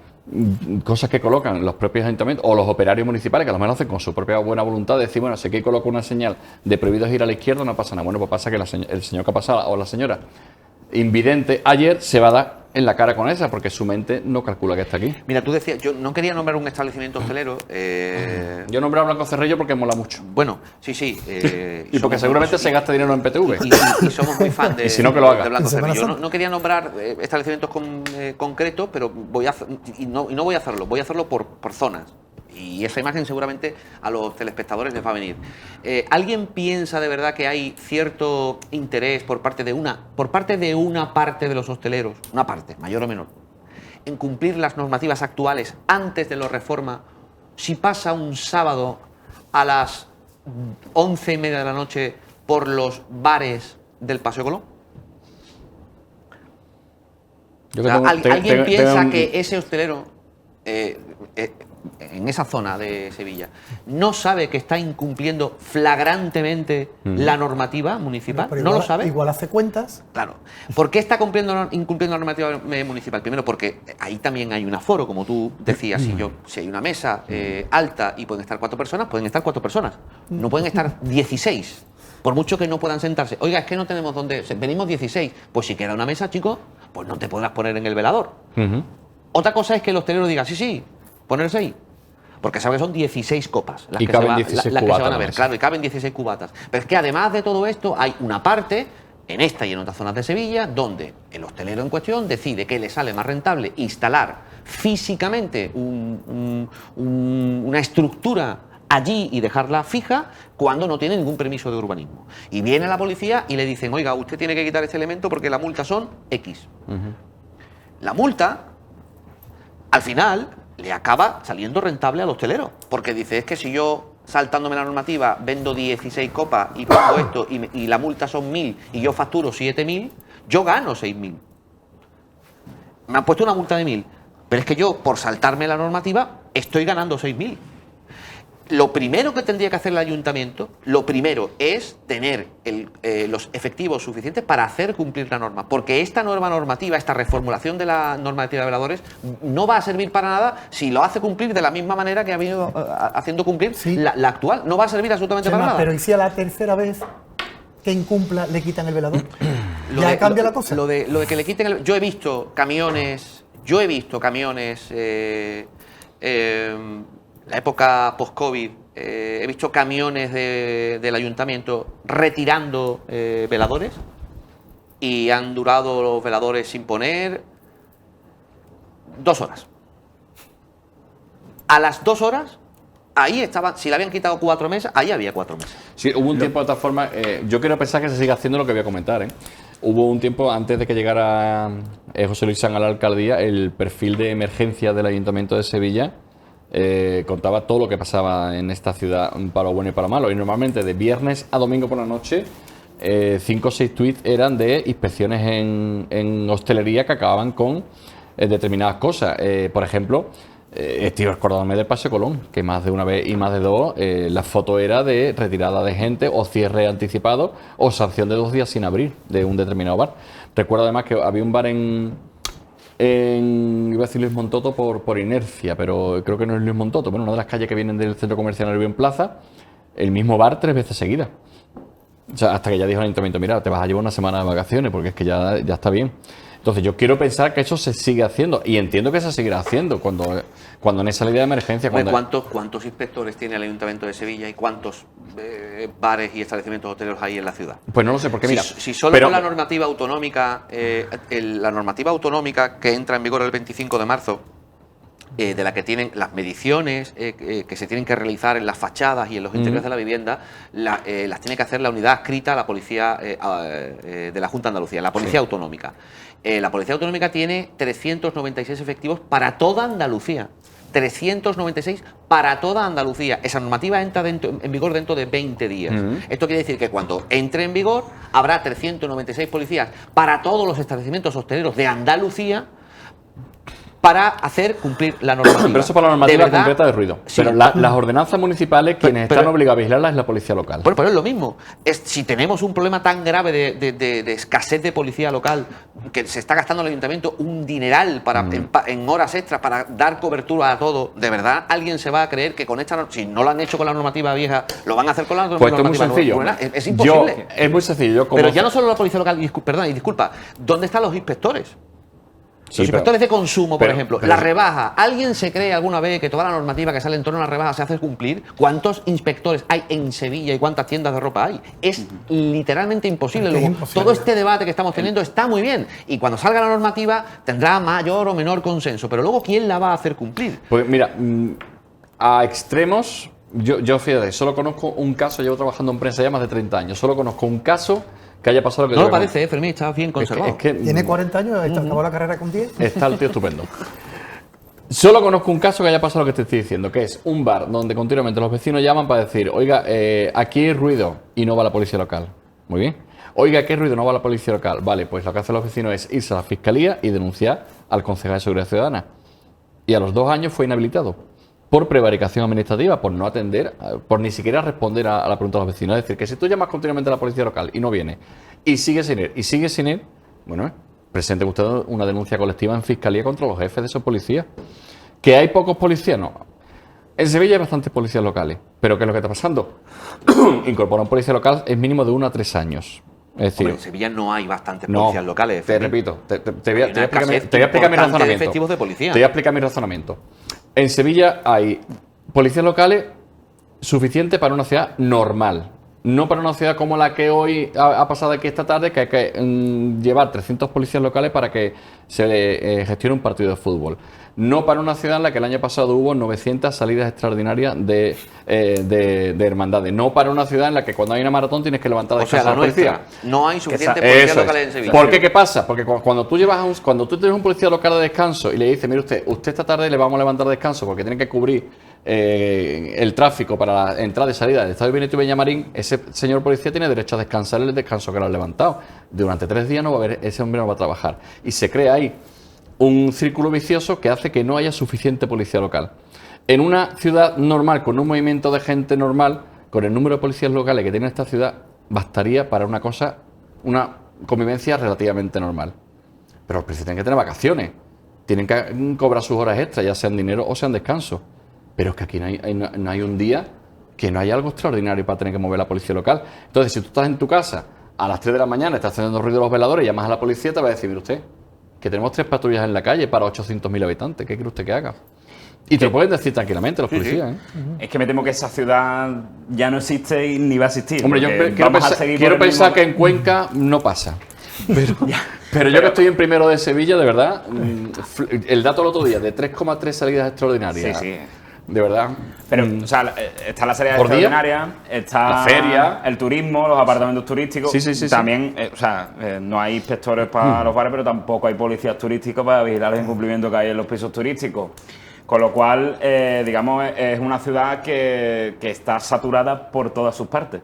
cosas que colocan los propios ayuntamientos o los operarios municipales, que a lo mejor hacen con su propia buena voluntad, de decir, bueno, si aquí coloco una señal de prohibido ir a la izquierda, no pasa nada. Bueno, pues pasa que el señor que ha pasado o la señora invidente ayer se va a dar en la cara con esa, porque su mente no calcula que está aquí. Mira, tú decías, yo no quería nombrar un establecimiento hostelero. Yo nombré a Blanco Cerrillo porque mola mucho. Bueno, sí. Y porque seguramente se gasta dinero en PTV. Y somos muy fan de, y si no, que lo haga. de Blanco Cerrillo. Yo no quería nombrar establecimientos concretos, pero voy a no voy a hacerlo, voy a hacerlo por zonas. Y esa imagen seguramente a los telespectadores les va a venir. ¿Alguien piensa de verdad que hay cierto interés por parte de una parte de los hosteleros, una parte, mayor o menor, en cumplir las normativas actuales antes de la reforma? Si pasa un sábado a las 11:30 de la noche por los bares del Paseo Colón. ¿Alguien piensa que ese hostelero en esa zona de Sevilla no sabe que está incumpliendo flagrantemente la normativa municipal? Pero ¿No igual, lo sabe? Igual hace cuentas. Claro. ¿Por qué está incumpliendo la normativa municipal? Primero, porque ahí también hay un aforo, como tú decías. Si hay una mesa alta y pueden estar 4 personas, pueden estar 4 personas. No pueden estar 16. Por mucho que no puedan sentarse. Oiga, es que no tenemos dónde... Venimos 16. Pues si queda una mesa, chicos, pues no te podrás poner en el velador. Otra cosa es que el hostelero diga, sí, ponerse ahí. Porque sabe que son 16 copas las, que se, van a ver. Claro, y caben 16 cubatas. Pero es que además de todo esto, hay una parte, en esta y en otras zonas de Sevilla, donde el hostelero en cuestión decide que le sale más rentable instalar físicamente una estructura allí y dejarla fija cuando no tiene ningún permiso de urbanismo. Y viene la policía y le dicen, oiga, usted tiene que quitar este elemento porque la multa son X. La multa, al final, le acaba saliendo rentable al hostelero. Porque dice, es que si yo, saltándome la normativa, vendo 16 copas y pongo esto y la multa son 1.000 y yo facturo 7.000, yo gano 6.000. Me han puesto una multa de 1.000, pero es que yo, por saltarme la normativa, estoy ganando 6.000. Lo primero que tendría que hacer el ayuntamiento, lo primero es tener los efectivos suficientes para hacer cumplir la norma. Porque esta nueva normativa, esta reformulación de la normativa de veladores, no va a servir para nada si lo hace cumplir de la misma manera que ha venido haciendo cumplir la actual. No va a servir absolutamente para nada. Pero ¿y si a la tercera vez que incumpla le quitan el velador? ¿Ya cambia la cosa? Lo de que le quiten el... Yo he visto camiones... la época post-COVID, he visto camiones del ayuntamiento retirando veladores y han durado los veladores sin poner 2 horas. A las 2 horas, ahí estaba, si le habían quitado 4 meses, ahí había 4 meses. Sí, hubo un tiempo de todas formas, yo quiero pensar que se sigue haciendo lo que voy a comentar, ¿eh? Hubo un tiempo, antes de que llegara José Luis Sanz a la alcaldía, el perfil de emergencia del Ayuntamiento de Sevilla contaba todo lo que pasaba en esta ciudad, para lo bueno y para lo malo. Y normalmente de viernes a domingo por la noche, 5 o 6 tweets eran de inspecciones en hostelería que acababan con determinadas cosas. Por ejemplo, estoy acordándome del Paseo Colón, que más de una vez y más de dos, la foto era de retirada de gente o cierre anticipado o sanción de 2 días sin abrir de un determinado bar. Recuerdo además que había un bar iba a decir Luis Montoto por inercia, pero creo que no es Luis Montoto. Bueno, una de las calles que vienen del centro comercial Nervión Plaza, el mismo bar 3 veces seguidas. O sea, hasta que ya dijo el ayuntamiento, mira, te vas a llevar una semana de vacaciones porque es que ya está bien. Entonces yo quiero pensar que eso se sigue haciendo y entiendo que se seguirá haciendo cuando en esa ley de emergencia... ¿Cuántos inspectores tiene el Ayuntamiento de Sevilla y cuántos bares y establecimientos hoteleros hay en la ciudad? Pues no lo sé, porque mira... Si solo con la normativa autonómica, la normativa autonómica que entra en vigor el 25 de marzo, de la que tienen las mediciones que se tienen que realizar en las fachadas y en los interiores de la vivienda, las tiene que hacer la unidad adscrita a la policía de la Junta de Andalucía, la policía autonómica. La policía autonómica tiene 396 efectivos para toda Andalucía. 396 para toda Andalucía. Esa normativa entra en vigor dentro de 20 días. Esto quiere decir que cuando entre en vigor habrá 396 policías para todos los establecimientos hosteleros de Andalucía para hacer cumplir la normativa. Pero eso para la normativa concreta de ruido. Sí, pero las ordenanzas municipales, quienes están obligados a vigilarlas es la policía local. Bueno, pero es lo mismo. Si tenemos un problema tan grave de escasez de policía local, que se está gastando el ayuntamiento un dineral en horas extras para dar cobertura a todo, ¿de verdad alguien se va a creer que con esta, si no lo han hecho con la normativa vieja, lo van a hacer con la normativa nueva? Pues esto es muy sencillo. Es imposible. Es muy sencillo. Pero ya no solo la policía local, disculpa, ¿dónde están los inspectores? Los inspectores de consumo, por ejemplo, la rebaja. ¿Alguien se cree alguna vez que toda la normativa que sale en torno a la rebaja se hace cumplir? ¿Cuántos inspectores hay en Sevilla y cuántas tiendas de ropa hay? Es literalmente imposible. Luego, todo este debate que estamos teniendo está muy bien y cuando salga la normativa tendrá mayor o menor consenso, pero luego ¿quién la va a hacer cumplir? Pues mira, a extremos, yo fíjate, solo conozco un caso, llevo trabajando en prensa ya más de 30 años, solo conozco un caso que haya pasado lo que... No lo parece, Fermín, está bien conservado. Tiene 40 años, acabó la carrera con 10. Está el tío estupendo. Solo conozco un caso que haya pasado lo que te estoy diciendo, que es un bar donde continuamente los vecinos llaman para decir, oiga, aquí hay ruido y no va la policía local. Muy bien. Oiga, ¿qué ruido? No va la policía local. Vale, pues lo que hacen los vecinos es irse a la fiscalía y denunciar al concejal de Seguridad Ciudadana. Y a los 2 años fue inhabilitado por prevaricación administrativa, por no atender, por ni siquiera responder a la pregunta de los vecinos. Es decir, que si tú llamas continuamente a la policía local y no viene, y sigue sin ir, bueno, presente usted una denuncia colectiva en fiscalía contra los jefes de esos policías. ¿Que hay pocos policías? No. En Sevilla hay bastantes policías locales, pero ¿qué es lo que está pasando? Incorporar un policía local es mínimo de 1 a 3 años. Es decir, en Sevilla no hay bastantes policías locales. Te repito, te voy a explicar mi razonamiento. Efectivos de policía. Te voy a explicar mi razonamiento. En Sevilla hay policías locales suficientes para una ciudad normal. No para una ciudad como la que hoy ha pasado aquí esta tarde, que hay que llevar 300 policías locales para que se gestione un partido de fútbol. No para una ciudad en la que el año pasado hubo 900 salidas extraordinarias de hermandades. No para una ciudad en la que cuando hay una maratón tienes que levantar a descansar a la policía. No hay suficientes policías locales en Sevilla. ¿Por qué? ¿Qué pasa? Porque cuando tú tienes un policía local de descanso y le dices, mire usted esta tarde le vamos a levantar descanso porque tiene que cubrir el tráfico para la entrada y salida del Estadio Benito Villamarín, ese señor policía tiene derecho a descansar el descanso que lo han levantado. Durante 3 días no va a haber, ese hombre no va a trabajar. Y se crea ahí un círculo vicioso que hace que no haya suficiente policía local. En una ciudad normal, con un movimiento de gente normal, con el número de policías locales que tiene esta ciudad, bastaría para una convivencia relativamente normal. Pero los policías tienen que tener vacaciones, tienen que cobrar sus horas extras, ya sean dinero o sean descanso. Pero es que aquí no hay un día que no haya algo extraordinario para tener que mover la policía local. Entonces, si tú estás en tu casa a las 3 de la mañana, estás haciendo ruido los veladores y llamas a la policía, te va a decir, mire usted, que tenemos 3 patrullas en la calle para 800.000 habitantes. ¿Qué quiere usted que haga? Y te lo pueden decir tranquilamente los policías. ¿Eh? Es que me temo que esa ciudad ya no existe y ni va a existir. Hombre, yo quiero pensar que en Cuenca no pasa. Pero yo que estoy en primero de Sevilla, de verdad, el dato del otro día de 3,3 salidas extraordinarias. Sí. De verdad. Pero, o sea, está la salida extraordinaria, está la feria, el turismo, los apartamentos turísticos. Sí. También, o sea, no hay inspectores para los bares, pero tampoco hay policías turísticos para vigilar el incumplimiento que hay en los pisos turísticos. Con lo cual, digamos, es una ciudad que está saturada por todas sus partes.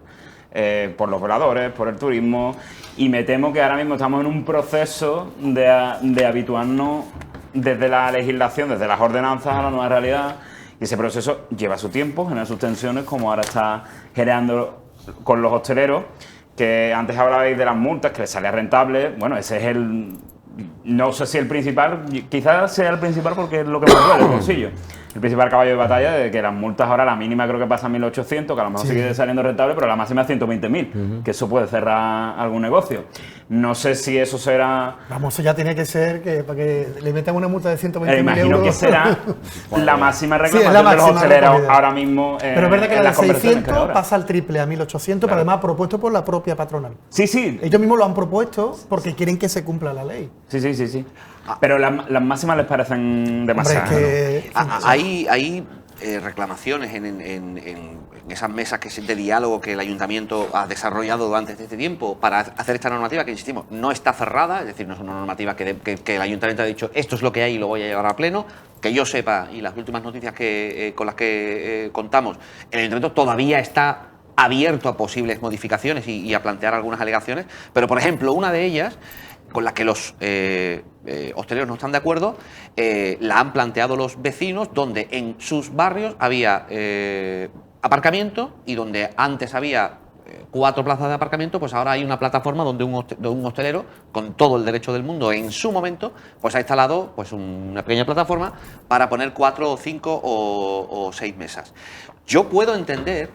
Por los veladores, por el turismo. Y me temo que ahora mismo estamos en un proceso de habituarnos desde la legislación, desde las ordenanzas a la nueva realidad. Y ese proceso lleva su tiempo, genera sus tensiones, como ahora está generando con los hosteleros, que antes hablabais de las multas, que les salía rentable. Bueno, ese es no sé si el principal, quizás sea el principal porque es lo que más duele el bolsillo. El principal caballo de batalla de que las multas ahora, la mínima creo que pasa a 1.800, que a lo mejor sigue saliendo rentable, pero la máxima es 120.000, que eso puede cerrar algún negocio. No sé si eso será... Vamos, eso ya tiene que ser que para que le metan una multa de 120.000 euros. Imagino que será la máxima reclamación de los hosteleros ahora mismo. Pero es verdad que la de 600 pasa al triple, a 1.800, pero además propuesto por la propia patronal. Sí. Ellos mismos lo han propuesto porque quieren que se cumpla la ley. Sí. Pero las máximas les parecen demasiadas. Hay reclamaciones en esas mesas de diálogo que el ayuntamiento ha desarrollado durante este tiempo para hacer esta normativa, que insistimos, no está cerrada, es decir, no es una normativa que el ayuntamiento ha dicho esto es lo que hay y lo voy a llevar a pleno. Que yo sepa, y las últimas noticias con las que contamos, el ayuntamiento todavía está abierto a posibles modificaciones y a plantear algunas alegaciones, pero por ejemplo, una de ellas con la que los hosteleros no están de acuerdo, la han planteado los vecinos, donde en sus barrios había aparcamiento y donde antes había 4 plazas de aparcamiento, pues ahora hay una plataforma donde un hostelero, con todo el derecho del mundo en su momento, pues ha instalado pues una pequeña plataforma para poner 4 o 5 o 6 mesas. Yo puedo entender,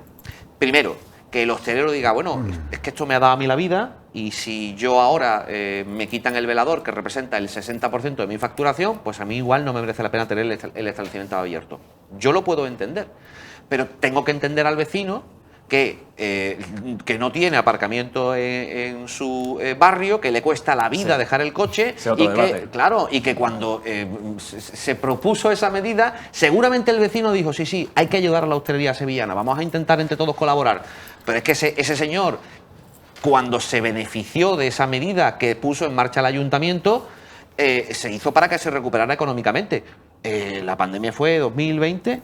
primero, que el hostelero diga, bueno, es que esto me ha dado a mí la vida y si yo ahora me quitan el velador que representa el 60% de mi facturación, pues a mí igual no me merece la pena tener el establecimiento abierto. Yo lo puedo entender, pero tengo que entender al vecino que no tiene aparcamiento en su barrio, que le cuesta la vida dejar el coche y que cuando se propuso esa medida, seguramente el vecino dijo, sí, hay que ayudar a la hostelería sevillana, vamos a intentar entre todos colaborar. Pero es que ese señor, cuando se benefició de esa medida que puso en marcha el ayuntamiento, se hizo para que se recuperara económicamente. La pandemia fue 2020,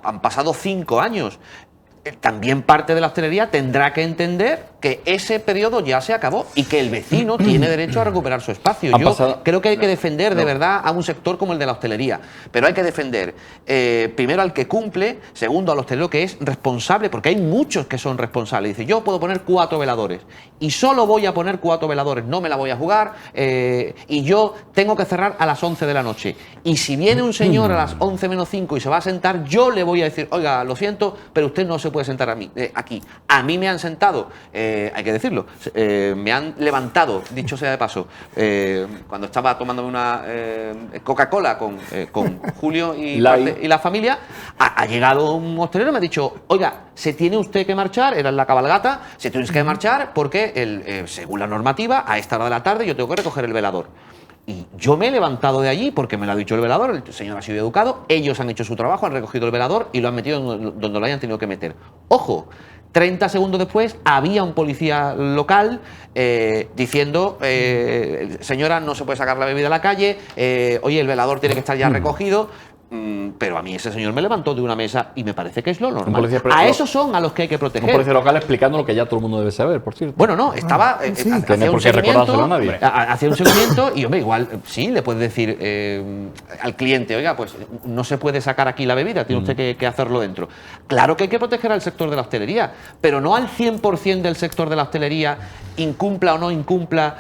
han pasado 5 años. También parte de la hostelería tendrá que entender que ese periodo ya se acabó y que el vecino tiene derecho a recuperar su espacio. Yo creo que hay que defender de verdad a un sector como el de la hostelería, pero hay que defender primero al que cumple, segundo al hostelero que es responsable, porque hay muchos que son responsables. Dice, yo puedo poner 4 veladores y solo voy a poner 4 veladores, no me la voy a jugar y yo tengo que cerrar a las 11 de la noche. Y si viene un señor a las 11 menos 5 y se va a sentar, yo le voy a decir, oiga, lo siento, pero usted no se puede sentar aquí. A mí me han sentado, hay que decirlo, me han levantado, dicho sea de paso, cuando estaba tomándome una Coca-Cola con Julio y la familia, ha llegado un hostelero y me ha dicho, oiga, se tiene usted que marchar, era en la cabalgata, se tiene que marchar porque, según la normativa, a esta hora de la tarde yo tengo que recoger el velador. Y yo me he levantado de allí porque me lo ha dicho el velador, el señor ha sido educado, ellos han hecho su trabajo, han recogido el velador y lo han metido donde lo hayan tenido que meter. ¡Ojo! 30 segundos después había un policía local diciendo, señora, no se puede sacar la bebida a la calle, oye, el velador tiene que estar ya recogido. Pero a mí ese señor me levantó de una mesa y me parece que es lo normal. A esos son a los que hay que proteger. Un policía local explicando lo que ya todo el mundo debe saber, por cierto. Bueno, no, estaba hacía un seguimiento y, hombre, igual sí le puedes decir al cliente, oiga, pues no se puede sacar aquí la bebida, tiene usted que hacerlo dentro. Claro que hay que proteger al sector de la hostelería, pero no al 100% del sector de la hostelería, incumpla o no incumpla,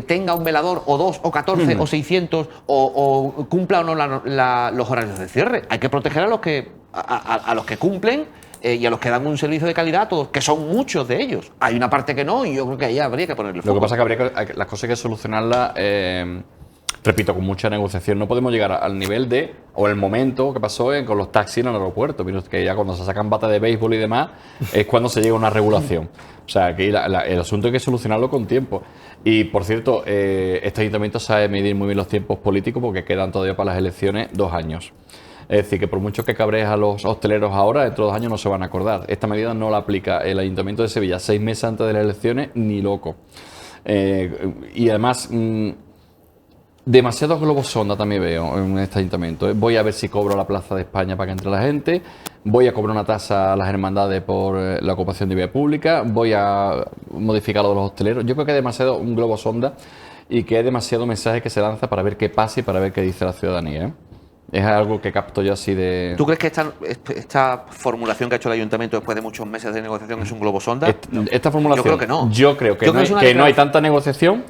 tenga un velador o 2 o 14 o 600 o cumpla o no los horarios de cierre. Hay que proteger a los que cumplen y a los que dan un servicio de calidad, a todos, que son muchos de ellos. Hay una parte que no y yo creo que ahí habría que ponerle foco. Lo que pasa es que las cosas hay que solucionarlas, repito, con mucha negociación. No podemos llegar al nivel o el momento que pasó con los taxis en el aeropuerto, que ya cuando se sacan batas de béisbol y demás es cuando se llega a una regulación. O sea, que el asunto hay que solucionarlo con tiempo. Y, por cierto, este ayuntamiento sabe medir muy bien los tiempos políticos porque quedan todavía para las elecciones 2 años. Es decir, que por mucho que cabrees a los hosteleros ahora, dentro de 2 años no se van a acordar. Esta medida no la aplica el Ayuntamiento de Sevilla 6 meses antes de las elecciones, ni loco. Y además, demasiados globos sonda también veo en este ayuntamiento. Voy a ver si cobro la Plaza de España para que entre la gente, voy a cobrar una tasa a las hermandades por la ocupación de vía pública, voy a modificar lo de los hosteleros. Yo creo que hay demasiado un globo sonda y que hay demasiado mensaje que se lanza para ver qué pasa y para ver qué dice la ciudadanía, ¿eh? Es algo que capto yo así de... ¿Tú crees que esta formulación que ha hecho el ayuntamiento después de muchos meses de negociación es un globo sonda? Esta formulación, yo creo que no. Yo creo que no hay tanta negociación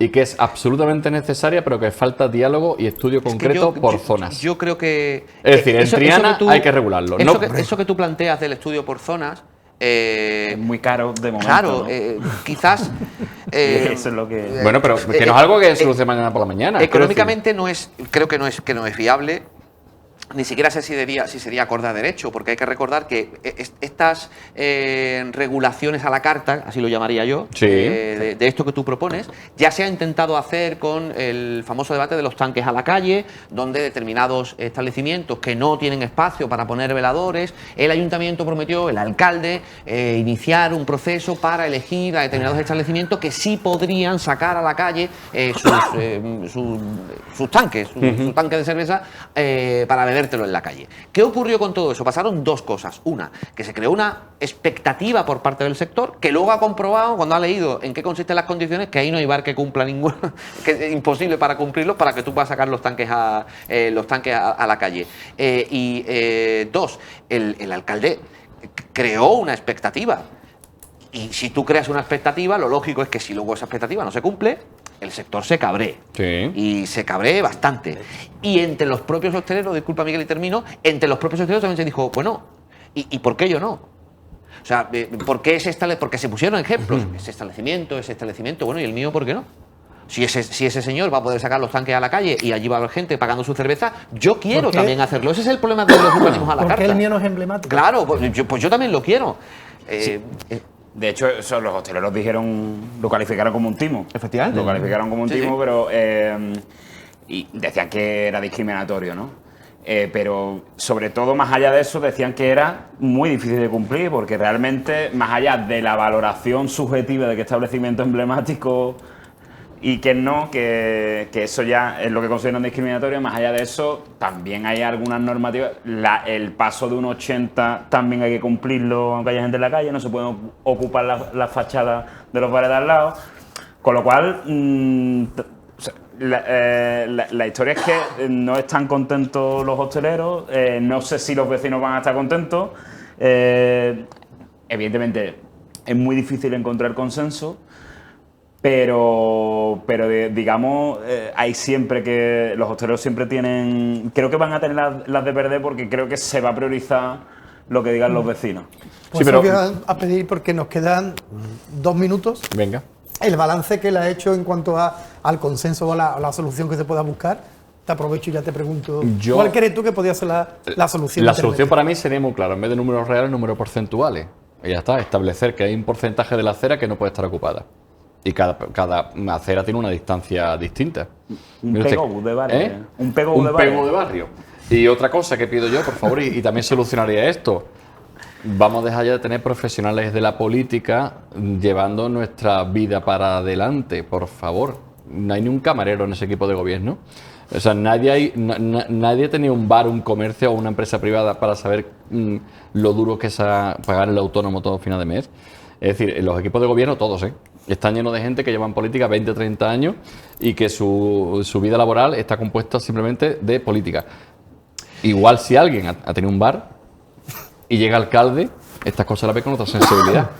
y que es absolutamente necesaria, pero que falta diálogo y estudio concreto por zonas. Yo creo que... Es decir, en Triana hay que regularlo. Eso que tú planteas del estudio por zonas... es muy caro de momento. Claro, ¿no? Quizás... eso es lo que... Bueno, pero que no es algo que se solucione mañana por la mañana. Económicamente creo que no es viable. Ni siquiera sé si sería acorde a derecho, porque hay que recordar que estas regulaciones a la carta, así lo llamaría yo, sí, de esto que tú propones, ya se ha intentado hacer con el famoso debate de los tanques a la calle, donde determinados establecimientos que no tienen espacio para poner veladores, el ayuntamiento prometió, el alcalde, iniciar un proceso para elegir a determinados establecimientos que sí podrían sacar a la calle sus tanques, su tanque de cerveza para bebértelo en la calle. ¿Qué ocurrió con todo eso? Pasaron 2 cosas. Una, que se creó una expectativa por parte del sector, que luego ha comprobado, cuando ha leído en qué consisten las condiciones, que ahí no hay bar que cumpla ninguno, que es imposible para cumplirlos, para que tú puedas sacar los tanques a la calle. Y 2, el alcalde creó una expectativa. Y si tú creas una expectativa, lo lógico es que si luego esa expectativa no se cumple, el sector se cabree. Sí. Y se cabree bastante. Y entre los propios hosteleros, disculpa Miguel y termino, entre los propios hosteleros también se dijo, bueno, ¿y por qué yo no? O sea, ¿por qué porque se pusieron ejemplos? Ese establecimiento, bueno, ¿y el mío por qué no? Si ese señor va a poder sacar los tanques a la calle y allí va a haber gente pagando su cerveza, yo quiero también hacerlo. Ese es el problema de los urbanismos a la carta. ¿Por qué el mío no es emblemático? Claro, pues yo también lo quiero. Sí. De hecho, eso los hosteleros lo calificaron como un timo. Efectivamente. Lo calificaron como un timo, pero... y decían que era discriminatorio, ¿no? Pero sobre todo, más allá de eso, decían que era muy difícil de cumplir, porque realmente, más allá de la valoración subjetiva de qué establecimiento emblemático y que no, que eso ya es lo que consideran discriminatorio, más allá de eso, también hay algunas normativas. El paso de un 80 también hay que cumplirlo, aunque haya gente en la calle, no se pueden ocupar las fachadas de los bares de al lado. Con lo cual, la historia es que no están contentos los hosteleros, no sé si los vecinos van a estar contentos. Evidentemente, es muy difícil encontrar consenso. Pero digamos, hay siempre que los hosteleros siempre tienen... Creo que van a tener las de perder porque creo que se va a priorizar lo que digan los vecinos. Pues sí, pero voy a pedir, porque nos quedan 2 minutos. Venga. El balance que le ha hecho en cuanto al consenso o la solución que se pueda buscar. te aprovecho y ya te pregunto, Yo- ¿cuál crees tú que podría ser la solución? La solución para mí sería muy clara, en vez de números reales, números porcentuales. Y ya está, establecer que hay un porcentaje de la acera que no puede estar ocupada. Y cada acera tiene una distancia distinta. Un Mire usted, PGO de barrio. ¿eh? Un PGO de barrio. PGO de barrio. Y otra cosa que pido yo, por favor, y también solucionaría esto. Vamos a dejar ya de tener profesionales de la política llevando nuestra vida para adelante, por favor. No hay ni un camarero en ese equipo de gobierno. O sea, nadie tenía un bar, un comercio o una empresa privada para saber lo duro que es pagar el autónomo todo final de mes. Es decir, los equipos de gobierno, todos, están llenos de gente que lleva en política 20 o 30 años y que su vida laboral está compuesta simplemente de política. Igual si alguien ha tenido un bar y llega alcalde, estas cosas las ve con otra sensibilidad.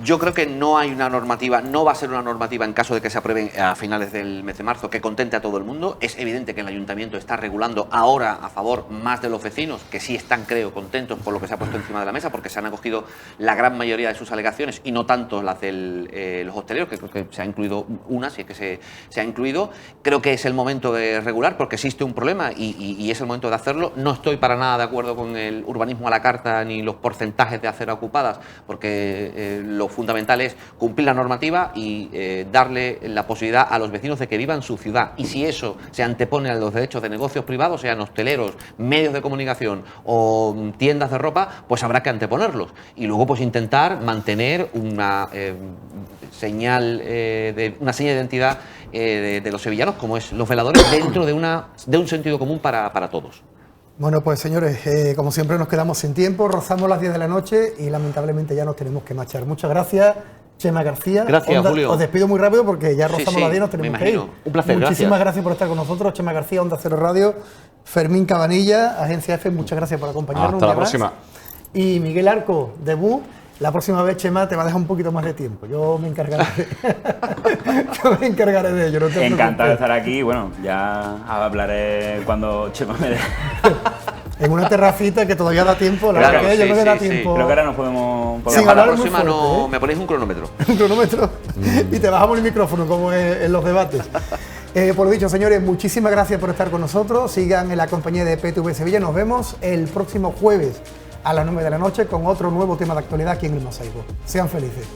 Yo creo que no hay una normativa, no va a ser una normativa en caso de que se aprueben a finales del mes de marzo que contente a todo el mundo. Es evidente que el ayuntamiento está regulando ahora a favor más de los vecinos, que sí están, creo, contentos por lo que se ha puesto encima de la mesa, porque se han acogido la gran mayoría de sus alegaciones y no tanto las de los hosteleros, que creo que se ha incluido una, si es que se ha incluido. Creo que es el momento de regular porque existe un problema y es el momento de hacerlo. No estoy para nada de acuerdo con el urbanismo a la carta ni los porcentajes de acera ocupadas, porque lo fundamental es cumplir la normativa y darle la posibilidad a los vecinos de que vivan su ciudad. Y si eso se antepone a los derechos de negocios privados, sean hosteleros, medios de comunicación o tiendas de ropa, pues habrá que anteponerlos. Y luego pues intentar mantener una señal de identidad de los sevillanos, como es los veladores, dentro de un sentido común para todos. Bueno, pues señores, como siempre nos quedamos sin tiempo, rozamos las 10 de la noche y lamentablemente ya nos tenemos que marchar. Muchas gracias, Chema García. Gracias, Julio. Os despido muy rápido porque ya rozamos sí, las 10 y nos tenemos que ir. Un placer, Muchísimas gracias por estar con nosotros, Chema García, Onda Cero Radio, Fermín Cabanilla, Agencia F, muchas gracias por acompañarnos. Hasta la próxima. Y Miguel Arco, de BU. La próxima vez, Chema, te va a dejar un poquito más de tiempo. Yo me encargaré de ello. No te Encantado de preocupes. estar aquí. Bueno, ya hablaré cuando Chema me deje. En una terracita que todavía da tiempo. La verdad que yo creo que da tiempo. Creo que ahora nos podemos... Sin Para la hablar muy próxima fuerte, me ponéis un cronómetro. Un cronómetro y te bajamos el micrófono como en los debates. Por lo dicho, señores, muchísimas gracias por estar con nosotros. Sigan en la compañía de PTV Sevilla. Nos vemos el próximo jueves a las 9 de la noche con otro nuevo tema de actualidad aquí en El Mosaico. Sean felices.